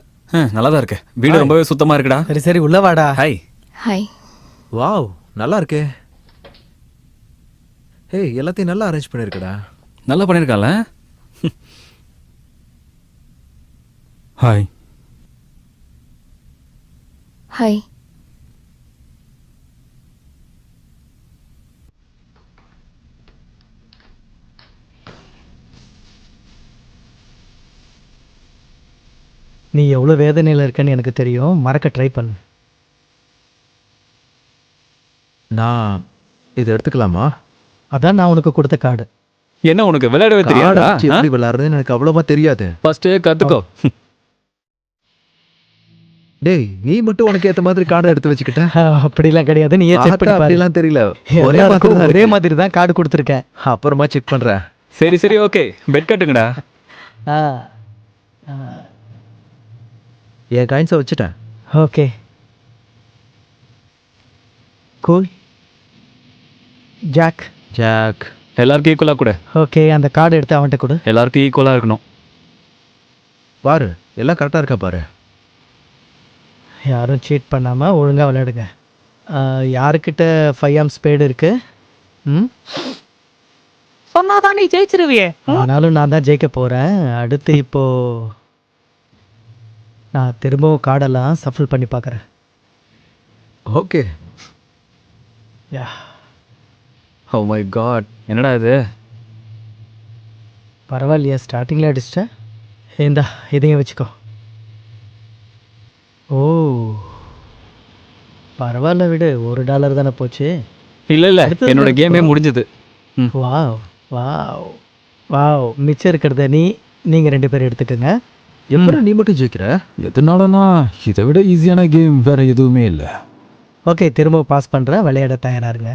நல்லா தான் இருக்கு. வீடு ரொம்பவே சுத்தமா இருக்குடா. சரி சரி உள்ள வாடா. ஹாய். ஹாய். வாவ் நல்லா இருக்கே. ஏய் எல்லாத்தையும் நல்லா அரேஞ்ச் பண்ணிருக்கடா. நல்லா பண்ணிருக்கால. ஹாய். ஹாய். நீ எவ்வளோ வேதனையில் இருக்கன்னு எனக்கு தெரியும். மறக்க ட்ரை பண்ணு. நான் இது எடுத்துக்கலாமா? அதான் நான் உனக்கு கொடுத்த கார்டு. என்ன உனக்கு விளையாடவே கார்டை தெரியாதா? வச்சு எப்படி விளையாடுறதுன்னு எனக்கு அவ்வளவா தெரியாது. ஃபர்ஸ்ட் கத்துக்கோ. டேய் நீ மட்டும் உனக்கு ஏத்த மாதிரி கார்டை எடுத்து வச்சுக்கிட்ட. அப்படிலாம் கிடையாது. நீயே செக் பண்ணி பாரு. அப்படிலாம் தெரியல. ஒரே எல்லாருக்கும் மாதிரி ஒரே மாதிரி தான் கார்டு கொடுத்துருக்கேன். அப்புறமா செக் பண்றேன். சரி சரி ஓகே பெட் கட்டுங்கடா. ஆ என் காயின்ஸை வச்சுட்டேன். Okay cool. ஜாக். ஜாக். எல்லாருக்கும் ஈக்குவலாக கூட. ஓகே அந்த கார்டு எடுத்து அவன்கிட்ட கொடு. எல்லாருக்கும் ஈக்குவலாக இருக்கணும். பாரு எல்லாம் கரெக்டா இருக்கா பாரு. யாரும் சீட் பண்ணாமல் ஒழுங்காக விளையாடுங்க. யாருக்கிட்ட 5 ஆம் ஸ்பேடு இருக்கு? ம் சொன்னாதான் நீ ஜெயிச்சிருவியே. ஆனாலும் நான் தான் ஜெயிக்க போகிறேன். அடுத்து இப்போது நான் திரும்பவும் கார்டெல்லாம் சஃபில் பண்ணி பார்க்குறேன். Okay. Yeah oh my God என்னடா இது? பரவாயில்லையா ஸ்டார்டிங்கில் அடிச்சிட்டேன். ஏந்தா இதையும் வச்சுக்கோ. ஓ பரவாயில்ல விடு. $1 தானே போச்சு. இல்லை இல்லை அடுத்தது என்னோட தான் கேமே இப்போ. முடிஞ்சது. Wow wow wow. மிச்சம் இருக்கிறத நீங்கள் 2 பேர் எடுத்துக்கோங்க. எப்படி நீ மட்டும் ஜெயிக்கிற? எதனாலனா இதை விட ஈஸியான கேம் வேற எதுவுமே இல்லை. ஓகே திரும்ப பாஸ் பண்ணுறேன். விளையாட தயாராக இருங்க.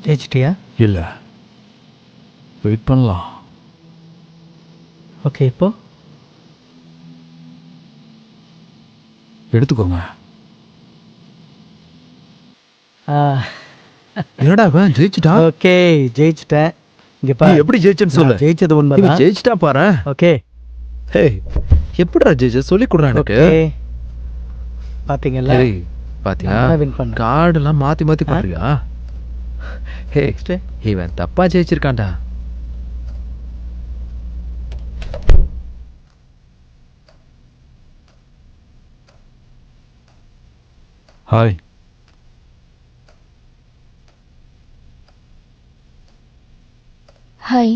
ஜெயிச்சிட்டியா? இல்லை வெயிட் பண்ணலாம். ஓகே இப்போ எடுத்துக்கோங்க. என்னடா இவன் ஜெயிச்சிட்டா? ஓகே ஜெயிச்சிட்டேன். இங்கே நீ பாரு. எப்படி ஜெயிச்சேன்னு சொல்லு. நான் ஜெயிச்சது இவன் உண்மைதான். ஜெயிச்சிட்டா பாரு. ஓகே ஹேய் எப்படிடா ஜெயிச்ச சொல்லி கொடுறா எனக்கு. ஓகே பார்த்தீங்கல்ல ஹேய் பாத்தியா நான் win பண்ணேன். கார்டெல்லாம் மாத்தி மாத்தி பண்றியா? ஹே Next. இவன் தப்பா ஜெயிச்சிருக்கான்டா. ஹாய். ஹாய்.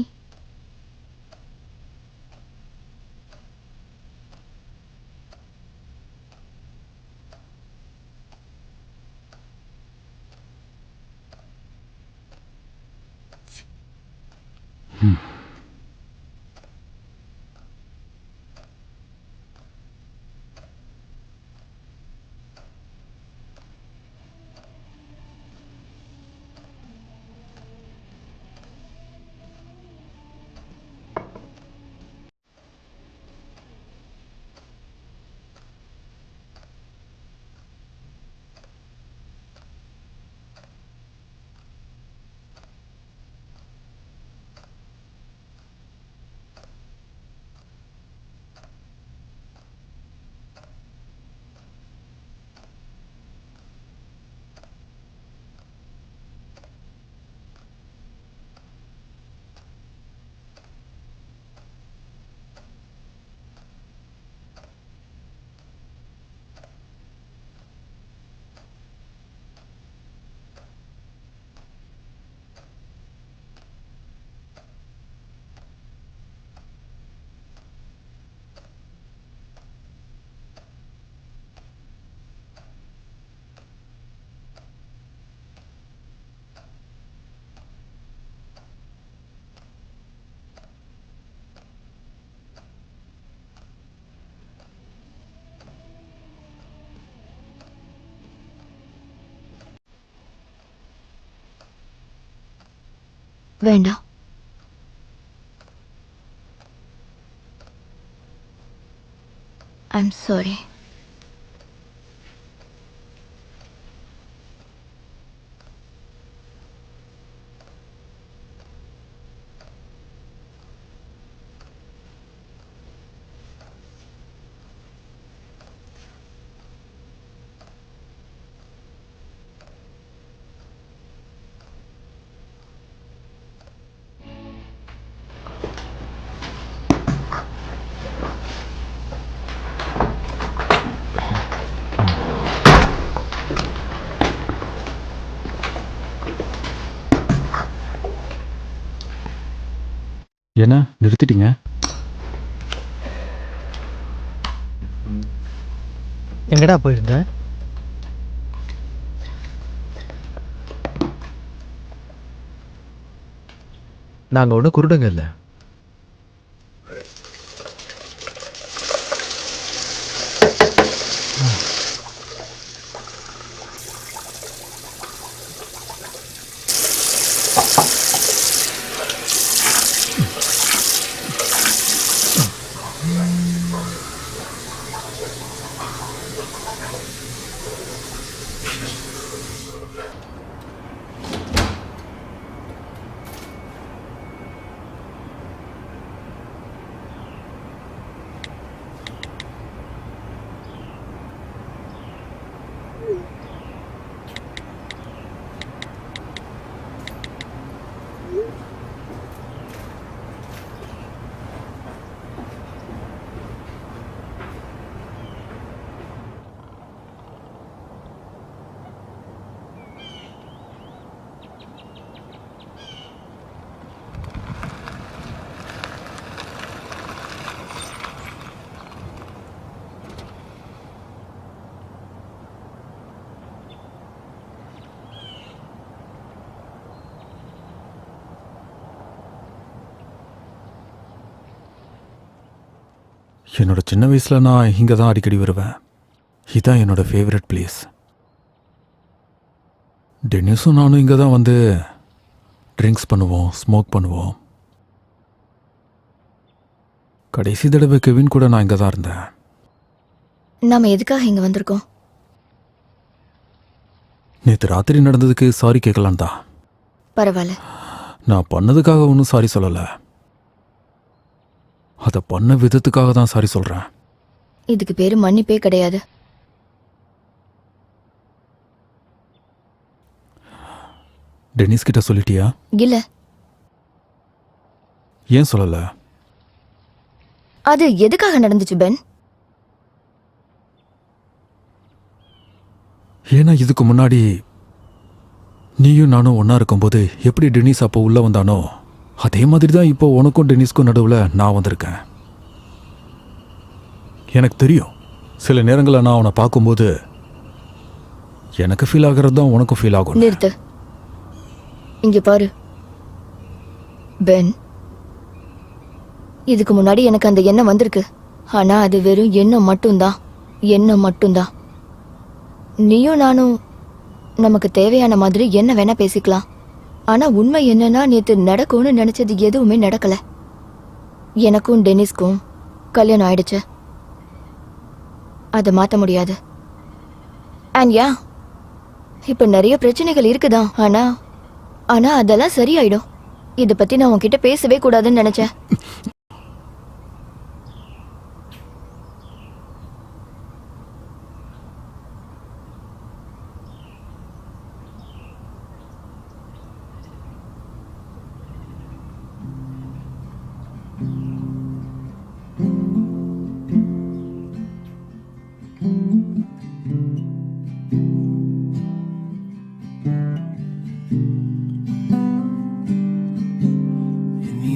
வேண்டாம். I'm sorry. என்ன நிறுத்திட்டீங்க? எங்கடா போயிருந்த? நாங்க ஒன்றும் குருடுங்க இல்லை. என்னோட சின்ன வயசுல நான் இங்கே தான் அடிக்கடி வருவேன். இதான் என்னோட ஃபேவரட் பிளேஸ். டென்னிஸும் நானும் இங்கே தான் வந்து ட்ரிங்க்ஸ் பண்ணுவோம், ஸ்மோக் பண்ணுவோம். கடைசி தடவை கெவின் கூட நான் இங்கே தான் இருந்தேன். நாம எதுக்காக இங்க வந்திருக்கோம்? நேற்று ராத்திரி நடந்ததுக்கு சாரி கேட்கலான் தான். பரவாயில்ல. நான் பண்ணதுக்காக ஒன்றும் சாரி சொல்லலை, அதை பண்ண விதத்துக்காக தான் சாரி சொல்கிறேன். இதுக்கு பேரு மன்னிப்பே கிடையாது. டென்னிஸ் கிட்ட சொல்லிட்டியா? இல்ல. ஏன் சொல்லலை? அது எதுக்காக நடந்துச்சு பென்? ஏன்னா இதுக்கு முன்னாடி நீயும் நானும் ஒன்றா இருக்கும்போது எப்படி டென்னிஸ் அப்போ உள்ளே வந்தானோ அதே மாதிரி தான் இப்போ உனக்கும் டென்னிஸ்க்கும் நடுவில் நான் வந்திருக்கேன். எனக்கு தெரியும், சில நேரங்களில் நான் அவனை பார்க்கும்போது எனக்கு ஃபீல் ஆகிறது தான் உனக்கும் ஃபீல் ஆகும். நிறுத்து. இங்க பாரு பென், இதுக்கு முன்னாடி எனக்கு அந்த எண்ணம் வந்திருக்கு. ஆனா அது வெறும் எண்ணம் மட்டும்தான், எண்ணம் மட்டும்தான். நீயும் நானும் நமக்கு தேவையான மாதிரி என்ன வேணா பேசிக்கலாம். ஆனா உண்மை என்னன்னா, நேத்து நடக்கும்னு நினைச்சது எதுவுமே நடக்கல. எனக்கும் டென்னிஸ்க்கும் கல்யாணம் ஆயிடுச்சு. அதை மாத்த முடியாது. அண்ட் யா, இப்ப நிறைய பிரச்சனைகள் இருக்குதான். ஆனா அதெல்லாம் சரியாயிடும். இத பத்தி நான் உன்கிட்ட பேசவே கூடாதுன்னு நினைச்சேன்.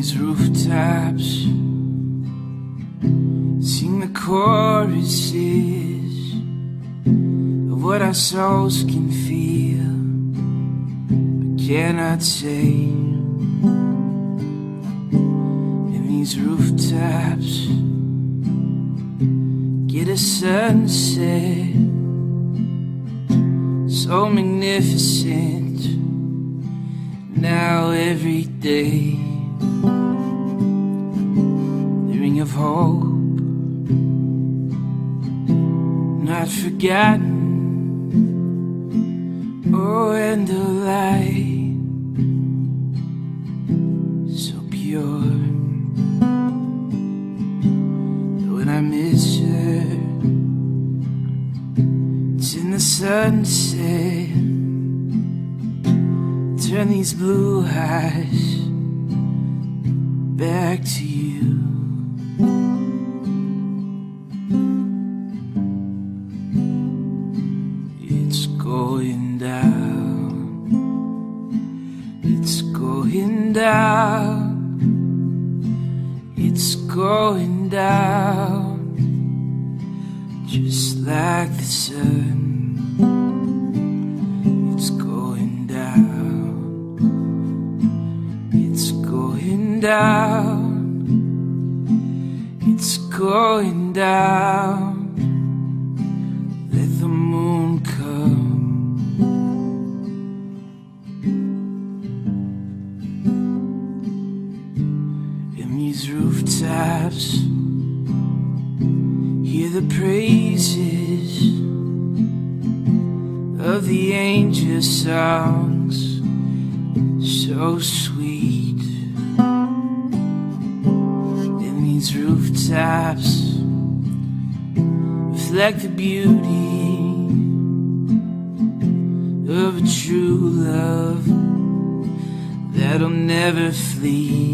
These rooftops sing the choruses of what our souls can feel but cannot say. And these rooftops get a sunset so magnificent now every day. Of hope, not forgotten. Oh, and a light so pure. When I miss her, it's in the sunset. Turn these blue eyes back to you. It's going down. It's going down. It's going down, just like the sun. It's going down, it's going down, it's going down. Let the moon come. In these rooftops, hear the praises of the angel songs, so sweet. In these rooftops, reflect the beauty of a true love that'll never flee.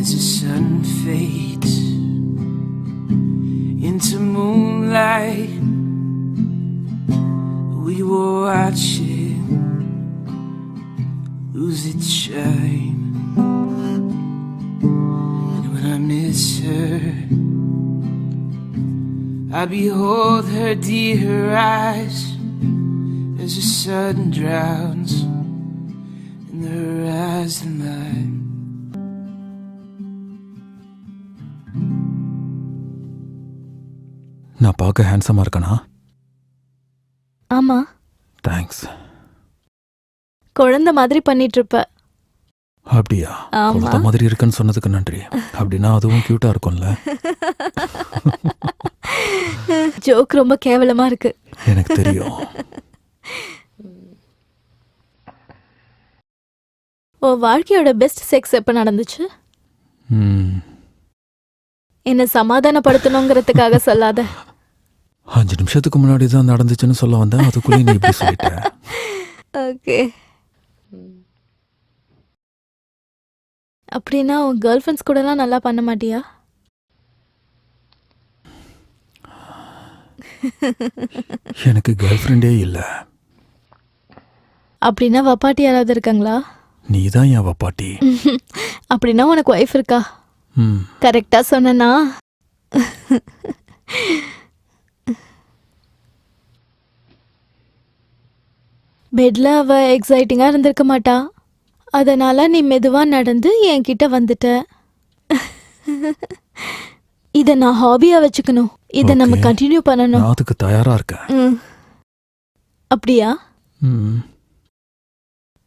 As the sun fades into moonlight, we will watch it lose its shine. And when I miss her, I behold her dear eyes as the sun drowns in the horizon line. நான் பார்க்க ஹேண்ட்ஸமா இருக்கனா? ஆமா, thanks. குழந்தை மாதிரி பண்ணிட்டு இருப்ப. அப்படியா? ஆமா. குழந்தை மாதிரி இருக்குன்னு சொன்னதுக்கு நன்றி. அப்படின்னா அதுவும் கியூட்டா இருக்கும்ல? ஜோக் ரொம்ப கேவலமா இருக்கு. எனக்கு தெரியும். உன் வாழ்க்கையோட பெஸ்ட் செக்ஸ் எப்ப நடந்துச்சு? என்ன சமாதானப்படுத்தணுங்கிறதுக்காக சொல்லாத. 5 நிமிஷத்துக்கு முன்னாடி தான் நடந்துச்சுன்னு சொல்ல வந்தேன், அதுக்குள்ளே நீ இப்படி சொல்லிட்ட. ஓகே. அப்படின்னா உன் கேர்ள் ஃப்ரெண்ட்ஸ் கூடலாம் நல்லா பண்ண மாட்டியா? எனக்கு கேர்ள் ஃப்ரெண்டே இல்லை. அப்படின்னா வப்பாட்டி யாராவது இருக்காங்களா? நீ தான் என் வப்பாட்டி. அப்படின்னா உனக்கு ஒய்ஃப் இருக்கா? கரெக்டா சொன்னா? பெட்ல அவ எக்ஸைட்டிங்கா இருந்திருக்க மாட்டா. அதனால நீ மெதுவா நடந்து என்கிட்ட வந்துட்ட. இத நான் ஹாபியா வச்சுக்கணும். இத நம்ம கண்டினியூ பண்ணணும். நான் அதுக்கு தயாரா இருக்கேன். அப்படியா?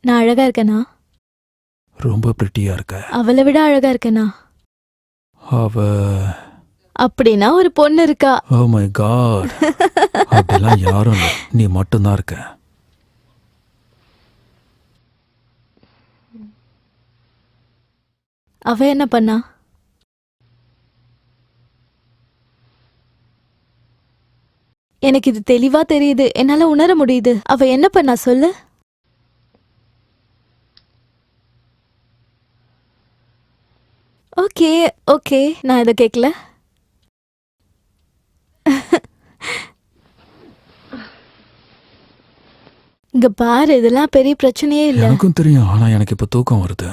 நான் அழகா இருக்கேனா? ரொம்ப பிரிட்டியா இருக்க. அவளை விட அழகா இருக்கேனா? அப்படின்னா ஒரு பொண்ணு இருக்கா. Oh my God. அப்படிலாம் யாரும் இல்லை, நீ மட்டும்தான் இருக்க. அவ என்ன பண்ணா? எனக்கு இது தெளிவா தெரியுது, என்னால உணர முடியுது. அவ என்ன பண்ணா சொல்லு. ஓகே ஓகே, நான் இதை கேட்கல. இங்க பாரு, இதெல்லாம் பெரிய பிரச்சனையே இல்ல. எனக்கும் தெரியும், ஆனா எனக்கு இப்ப தூக்கம் வருது.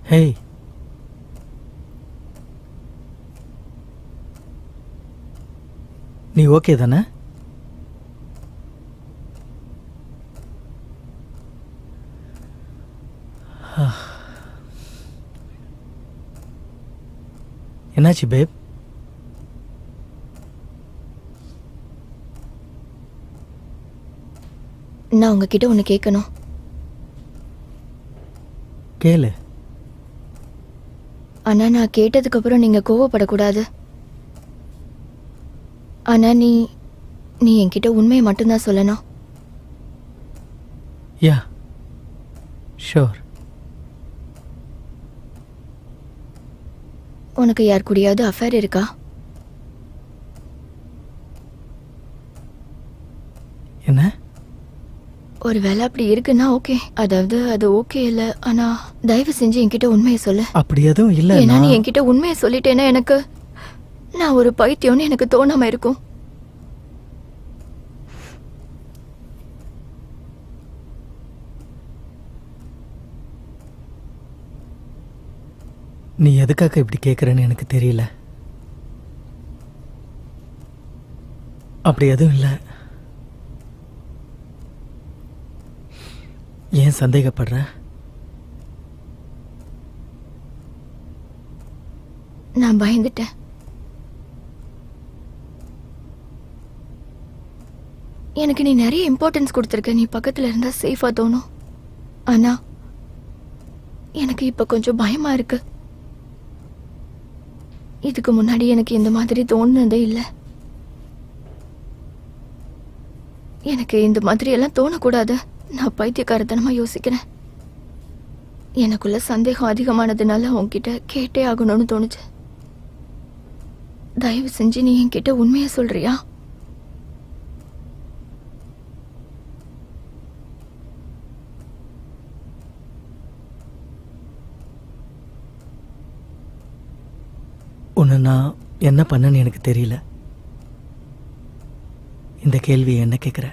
ஹேய், நீ ஓகே தானே? என்னாச்சு பேப்? நான் உங்ககிட்ட ஒன்று கேட்கணும். கேளு. ஆனா நான் கேட்டதுக்கு அப்புறம் நீங்க கோவப்படக்கூடாது. ஆனா நீ என்கிட்ட உண்மையை மட்டும்தான் சொல்லணும். யா ஷோர். உனக்கு யார் கூடயாவது அஃபேர் இருக்கா? என்ன? ஒருவேளை அப்படி இருக்குன்னா ஓகே. அதாவது அது ஓகே இல்ல. ஆனா தயவு செஞ்சு என்கிட்ட உண்மையை சொல்லு. அப்படி எதுவும் இல்ல. ஏன்னா நீ என்கிட்ட உண்மையை சொல்லிட்டேன்னா எனக்கு நான் ஒரு பைத்தியம்னு எனக்கு தோணாம இருக்கும். நீ எதுக்காக இப்படி கேட்குறேன்னு எனக்கு தெரியல. அப்படி எதுவும் இல்லை. ஏன் சந்தேகப்படுற? நான் பயந்துட்டேன். எனக்கு நீ நிறைய இம்பார்ட்டன்ஸ் கொடுத்துருக்க. நீ பக்கத்துல இருந்தா சேஃபா தோணும். ஆனா எனக்கு இப்ப கொஞ்சம் பயமா இருக்கு. இதுக்கு முன்னாடி எனக்கு இந்த மாதிரி தோணுனதே இல்லை. எனக்கு இந்த மாதிரி எல்லாம் தோணக்கூடாது. நான் பைத்தியக்காரத்தனமா யோசிக்கிறேன். எனக்குள்ள சந்தேகம் அதிகமானதுனால உன்கிட்ட கேட்டே ஆகணும்னு தோணுச்சு. தயவு செஞ்சு நீ என்கிட்ட உண்மையை சொல்றியா? ஒன்று நான் என்ன பண்ணேன்னு எனக்கு தெரியல. இந்த கேள்வியை என்ன கேட்குற?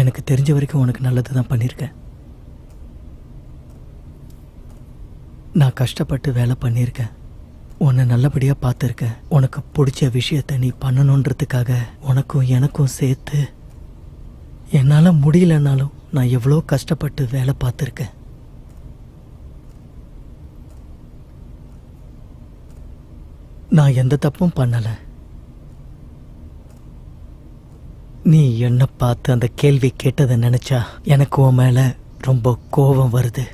எனக்கு தெரிஞ்ச வரைக்கும் உனக்கு நல்லது தான் பண்ணியிருக்கேன். நான் கஷ்டப்பட்டு வேலை பண்ணியிருக்கேன். உன்னை நல்லபடியாக பார்த்துருக்கேன். உனக்கு பிடிச்ச விஷயத்தை நீ பண்ணணுன்றதுக்காக உனக்கும் எனக்கும் சேர்த்து என்னால் முடியலன்னாலும் நான் எவ்வளோ கஷ்டப்பட்டு வேலை பார்த்துருக்கேன். நான் எந்த தப்பும் பண்ணல. நீ என்ன பார்த்து அந்த கேள்வி கேட்டதை நினைச்சா எனக்கு உன் மேல ரொம்ப கோபம் வருது.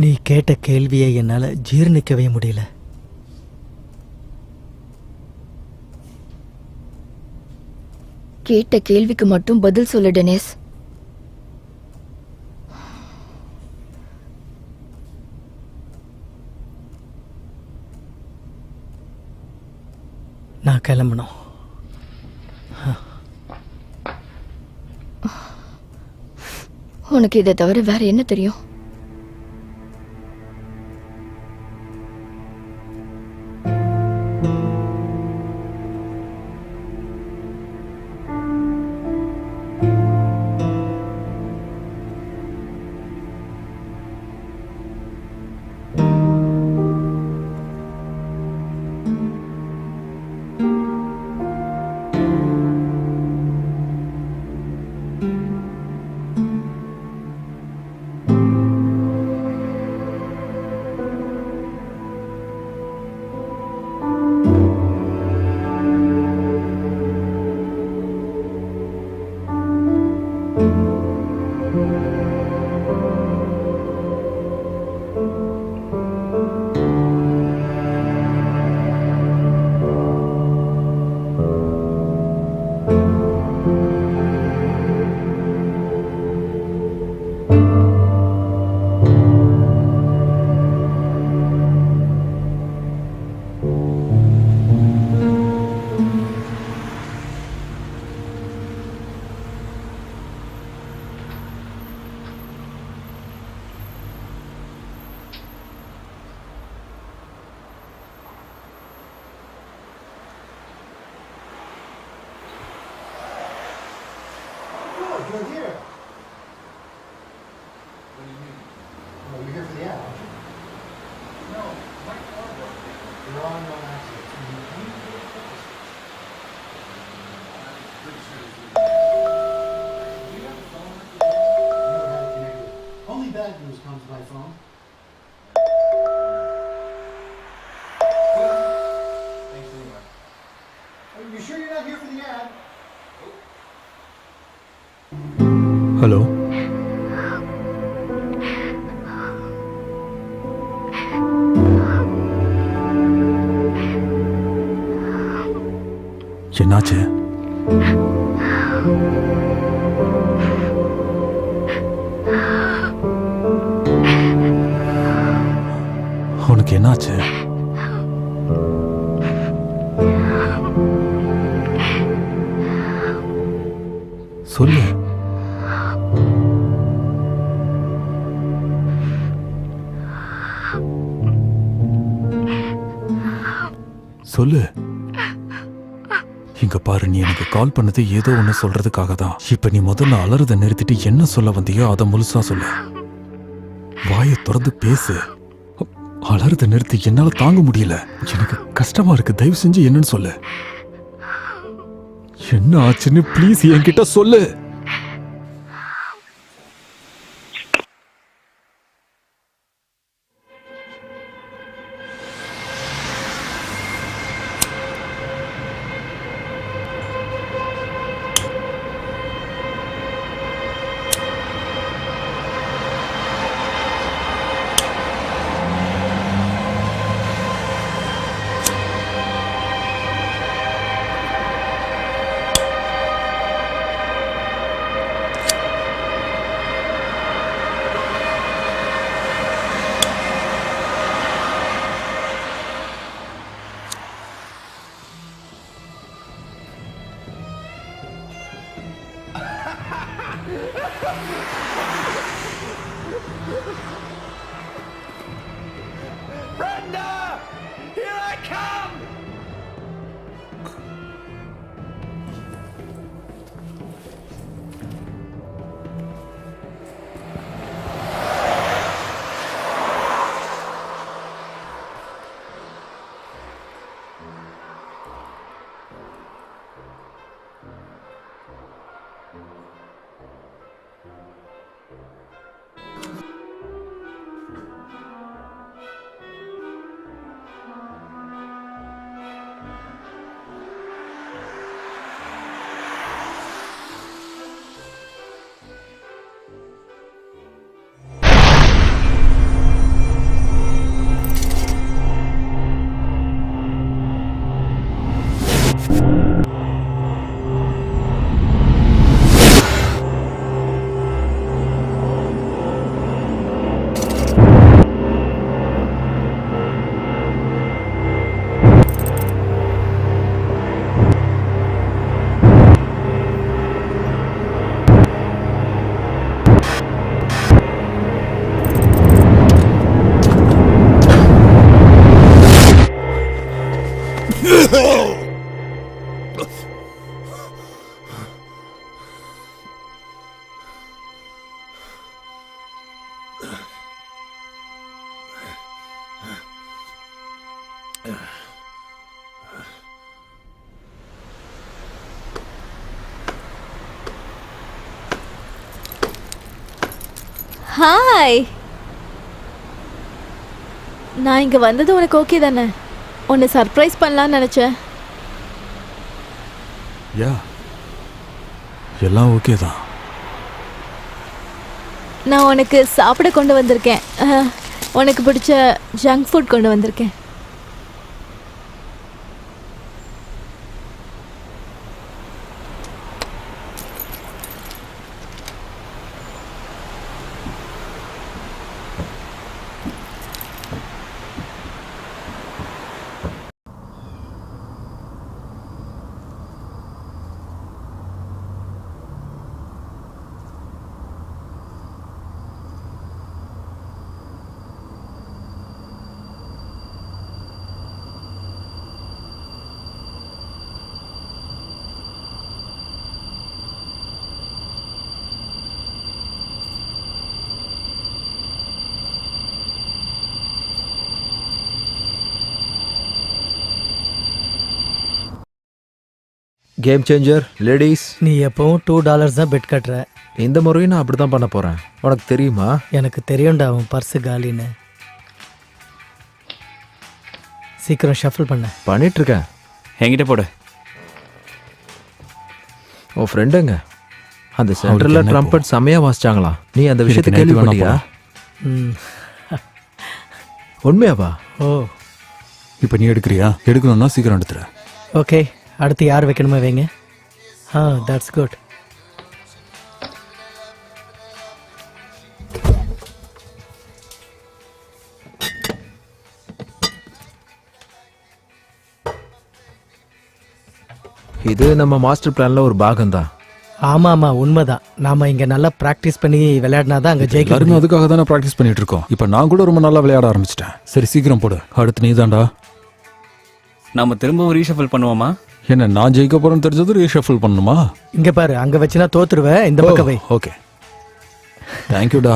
நீ கேட்ட கேள்வியை என்னால ஜீர்ணிக்கவே முடியல. கேட்ட கேள்விக்கு மட்டும் பதில் சொல்லு டெனிஸ். நான் கிளம்பணும். உனக்கு இதை தவிர வேற என்ன தெரியும்? ஹலோ, என்னாச்சு? உனக்கு என்னாச்சு? சொல்லு. சொல்லு. இங்க பாரு, நீ எனக்கு கால் பண்ணது ஏதோ ஒண்ணு சொல்றதுக்காக தான். இப்ப நீ முதல்ல அலறத நிறுத்திட்டு என்ன சொல்ல வந்தியோ அதை முழுசா சொல்லு. வாயை திறந்து பேசு. அலறத நிறுத்தி என்னால தாங்க முடியல. எனக்கு கஷ்டமா இருக்கு. தயவு செஞ்சு என்னன்னு சொல்லு. என்ன ஆச்சுன்னு ப்ளீஸ் என்கிட்ட சொல்லு. ஹாய், நான் இங்க வந்தது உனக்கு ஓகே தானே? உன்னை சர்ப்ரைஸ் பண்ணலாம்னு நினைச்சேன். யா, எல்லாம் ஓகே தான். நான் உனக்கு சாப்பிட கொண்டு வந்திருக்கேன். உனக்கு பிடிச்ச ஜங்க் ஃபுட் கொண்டு வந்திருக்கேன். Game changer ladies. நீ எப்பவும் $2 தான் பெட் கட்டுற. இந்த முறையும் நான் அப்படி தான் பண்ண போகிறேன். உனக்கு தெரியுமா? எனக்கு தெரியும்டா உன் பர்ஸு காலின்னு. சீக்கிரம் ஷஃபிள் பண்ண. பண்ணிகிட்ருக்கேன். என்கிட்ட போடு. உன் ஃப்ரெண்டுங்க அந்த அவருக்கு சென்டரில் என்ன ட்ரம்பட் செம்மையாக வாசிச்சாங்களா? நீ அந்த விஷயத்தை எனக்கு நேத்து கேள்விப்பட்டியா? ம். உண்மையாவா? ஓ இப்ப நீ எடுக்கிறியா? எடுக்கணும்னா சீக்கிரம் எடுத்துற. ஓகே, அடுத்து யார் வைக்கணுமா வைங்க. That's good. இது நம்ம மாஸ்டர் பிளான்ல ஒரு பாகம் தான். ஆமா உண்மைதான். நாம இங்க நல்லா பிராக்டிஸ் பண்ணி விளையாடினாதான் அங்க ஜெயிக்க எல்லாருமே முடியும். அதுக்காக தானே ப்ராக்டிஸ் பண்ணிட்டு இருக்கோம். இப்போ நான் கூட ரொம்ப நல்லா விளையாட ஆரம்பிச்சிட்டேன். சரி சீக்கிரம் போடு, அடுத்து நீ தான்டா. நாம திரும்பவும் ரீஷஃபில் பண்ணுவோமா? என்ன நான் ஜெயிக்க போறேன்னு தெரிஞ்சது ரீஷஃபில் பண்ணணுமா? இங்க பாரு, அங்க வச்சுனா தோத்துருவேன். இந்த பக்கம் வை. ஓகே தேங்க்யூடா.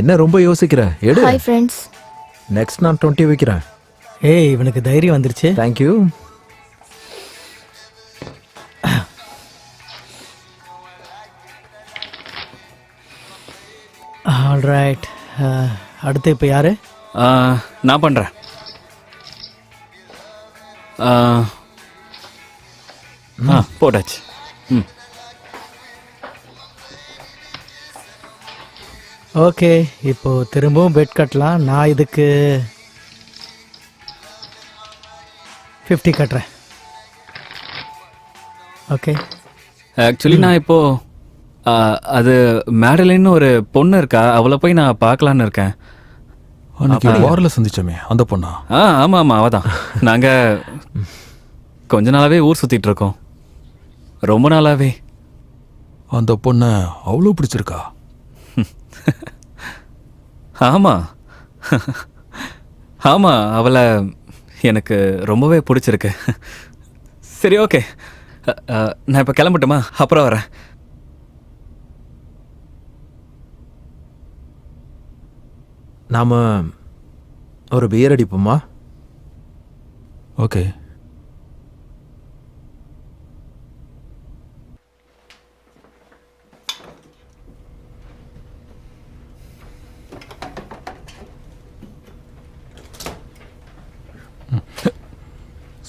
என்ன ரொம்ப யோசிக்கிற? எடு. Hi friends. நெக்ஸ்ட் நான் 20 வைக்கிறேன். ஏய், இவனுக்கு தைரியம் வந்துருச்சு. தேங்க்யூ. ஆல்ரைட். அடுத்து இப்போ யாரு? நான் பண்றேன். போட்டாச்சு. ஓகே, இப்போ திரும்பவும் பெட் கட்டலாம். நான் இதுக்கு 50 கட்டுறேன். ஓகே. ஆக்சுவலி நான் இப்போ அது மேடலின்னு ஒரு பொண்ணு இருக்கா, அவளை போய் நான் பார்க்கலான்னு இருக்கேன். அன்னைக்கு பார்ல சந்திச்சோமே அந்த பொண்ணா? ஆமாம் ஆமாம் அவதான். நாங்கள் கொஞ்ச நாளாவே ஊர் சுற்றிட்டு இருக்கோம், ரொம்ப நாளாவே. அந்த பொண்ணை அவ்வளோ பிடிச்சிருக்கா? ஆமாம் ஆமாம், அவளை எனக்கு ரொம்பவே பிடிச்சிருக்கு. சரி ஓகே, நான் இப்போ கிளம்பட்டுமா? அப்புறம் வரேன். நாம ஒரு பியர் அடிப்போமா? ஓகே.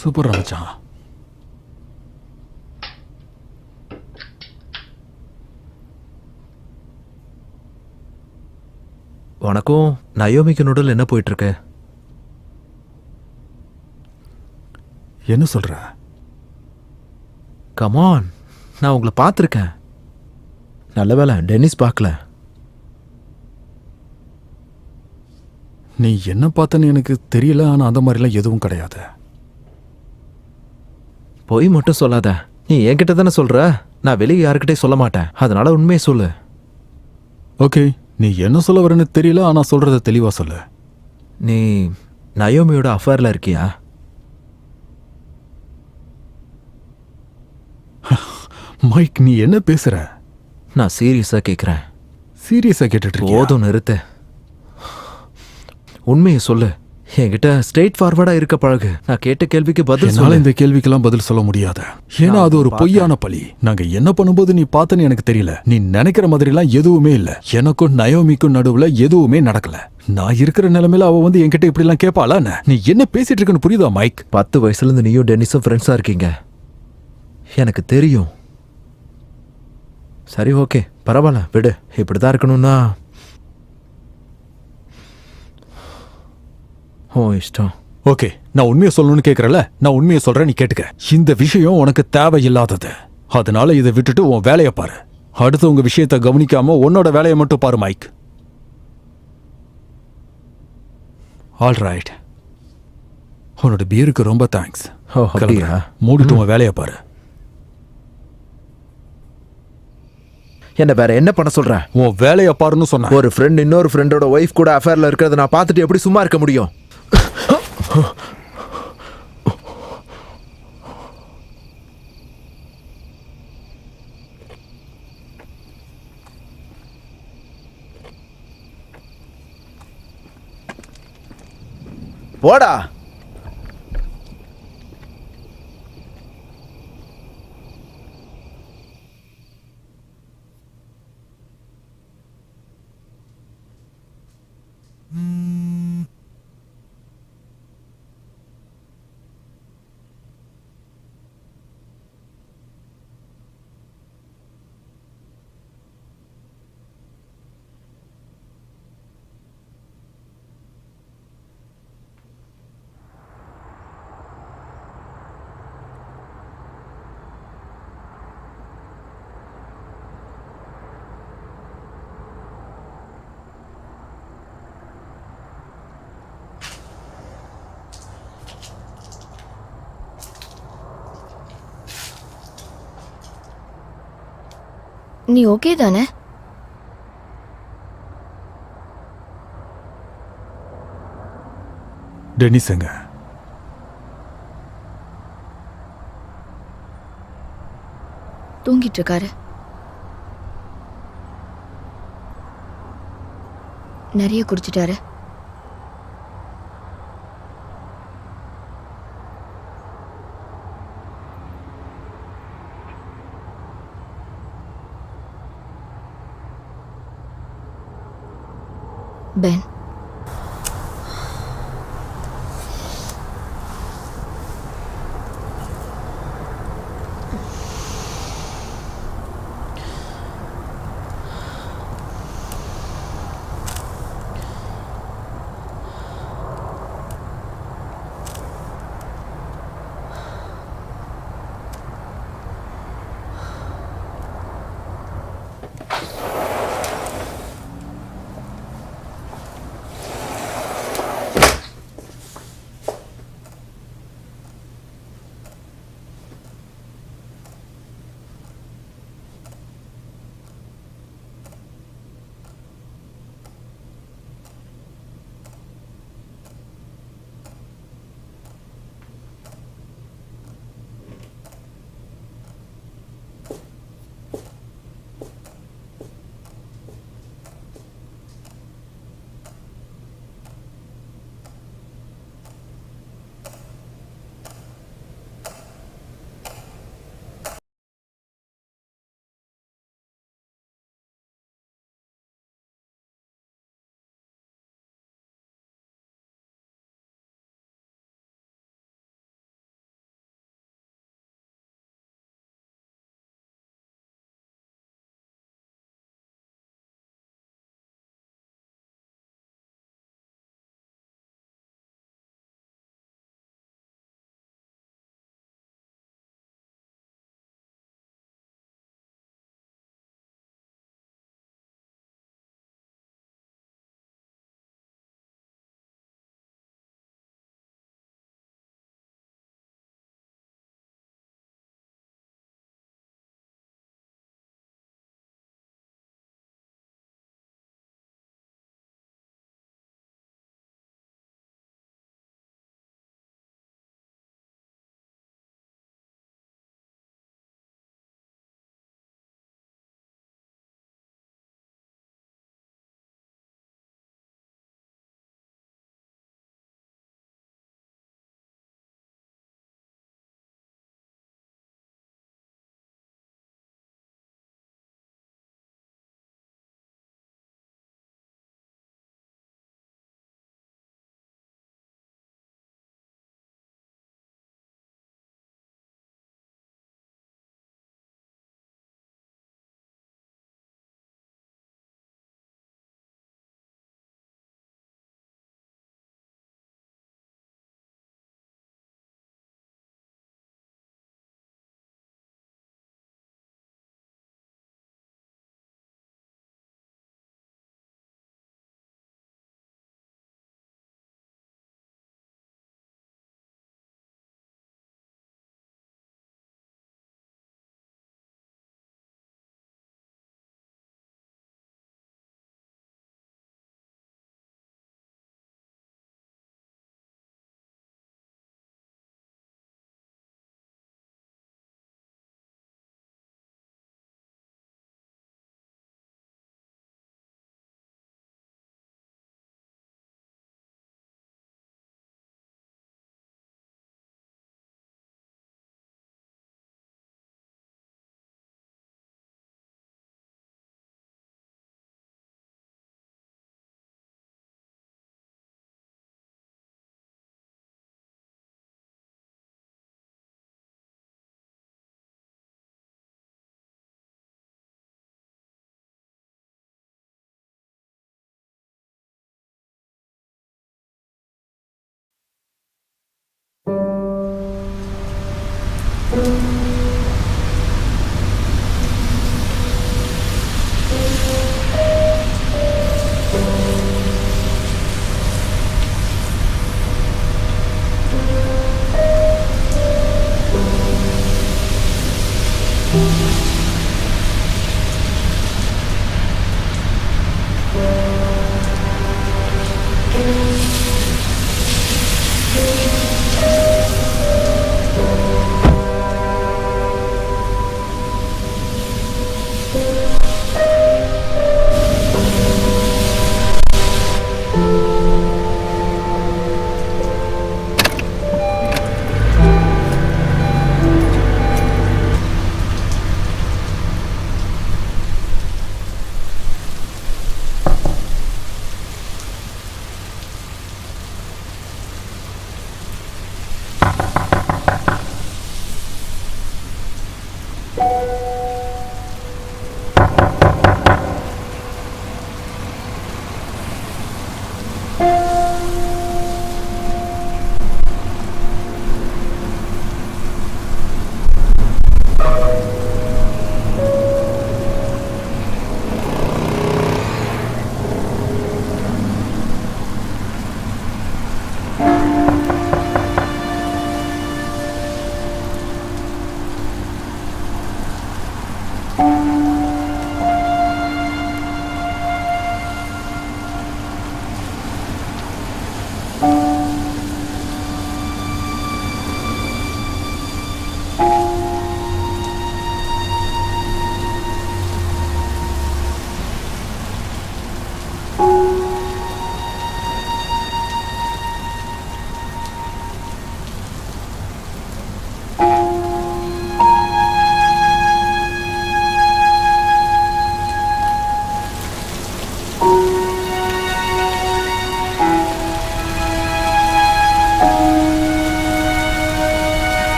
சூப்பர் மச்சான். உனக்கும் நயோமிக்கு நடுவில் என்ன போயிட்டு இருக்கு? என்ன சொல்ற? கமான், நான் உங்களை பார்த்துருக்கேன். நல்ல வேளை டென்னிஸ் பார்க்கல. நீ என்ன பார்த்தன்னு எனக்கு தெரியல, ஆனா அந்த மாதிரிலாம் எதுவும் கிடையாது. பொய் மட்டும் சொல்லாத. நீ என்கிட்ட தானே சொல்ற, நான் வெளியே யாருக்கிட்டே சொல்ல மாட்டேன். அதனால உண்மையை சொல்லு. ஓகே, நீ என்ன சொல்ல வரேன்னு தெரியல, ஆனா சொல்றத தெளிவா சொல்லு. நீ நயோமியோட அஃபேர்ல இருக்கியா? மைக், நீ என்ன பேசுற? நான் சீரியஸா கேட்குறேன். சீரியஸா கேட்டுட்டு இருக்கியா? போதும் நிறுத்து. உண்மையை சொல்லு. என்கிட்ட ஸ்ட்ரெயிட் ஃபார்வர்டா இருக்க பழகு. நான் கேட்ட கேள்விக்கு பதில் என்னால சொல்லு. இந்த கேள்விக்கெல்லாம் பதில் சொல்ல முடியாது. ஏன்னா அது ஒரு பொய்யான பழி. நாங்க என்ன பண்ணும்போது நீ பார்த்தன்னு எனக்கு தெரியல. நீ நினைக்கிற மாதிரிலாம் எதுவுமே இல்ல. எனக்கும் நயோமிக்கும் நடுவுல எதுவுமே நடக்கல. நான் இருக்கிற நிலைமையில அவ வந்து என்கிட்ட இப்படி எல்லாம் கேட்பாளா? நீ என்ன பேசிட்டு இருக்கன்னு புரியுதா மைக்? 10 வயசுல இருந்து நீயும் டென்னிஸும் ஃப்ரெண்ட்ஸா இருக்கீங்க, எனக்கு தெரியும். சரி ஓகே, பரவாயில்ல விடு. இப்படிதான் இருக்கணும்னா ஓ இஷ்டம். ஓகே, நான் உண்மையை சொல்லணும்னு கேட்கறல, நான் உண்மையை சொல்றேன், நீ கேட்டுக்க. இந்த விஷயம் உனக்கு தேவையில்லாதது. அதனால இதை விட்டுட்டு உன் வேலையை பாரு. அடுத்து உங்க விஷயத்தை கவனிக்காம உன்னோட வேலையை மட்டும் பாரு மைக். All right. உன்னோட பியருக்கு ரொம்ப தேங்க்ஸ். ஓ அப்படியா? மூடிட்டு உன் வேலையை பாரு. என்ன வேற என்ன பண்ண சொல்ற? உன் வேலையை பாருன்னு சொன்ன. ஒரு ஃப்ரெண்ட் இன்னொரு ஃப்ரெண்டோட ஒய்ஃப் கூட அஃபேர்ல இருக்கிறத நான் பார்த்துட்டு எப்படி சும்மா இருக்க முடியும்? போடா. நீ ஓகே தானே? டெனிஸ் எங்க? தூங்கிட்டு இருக்காரு. நிறைய குடிச்சிட்டாரு.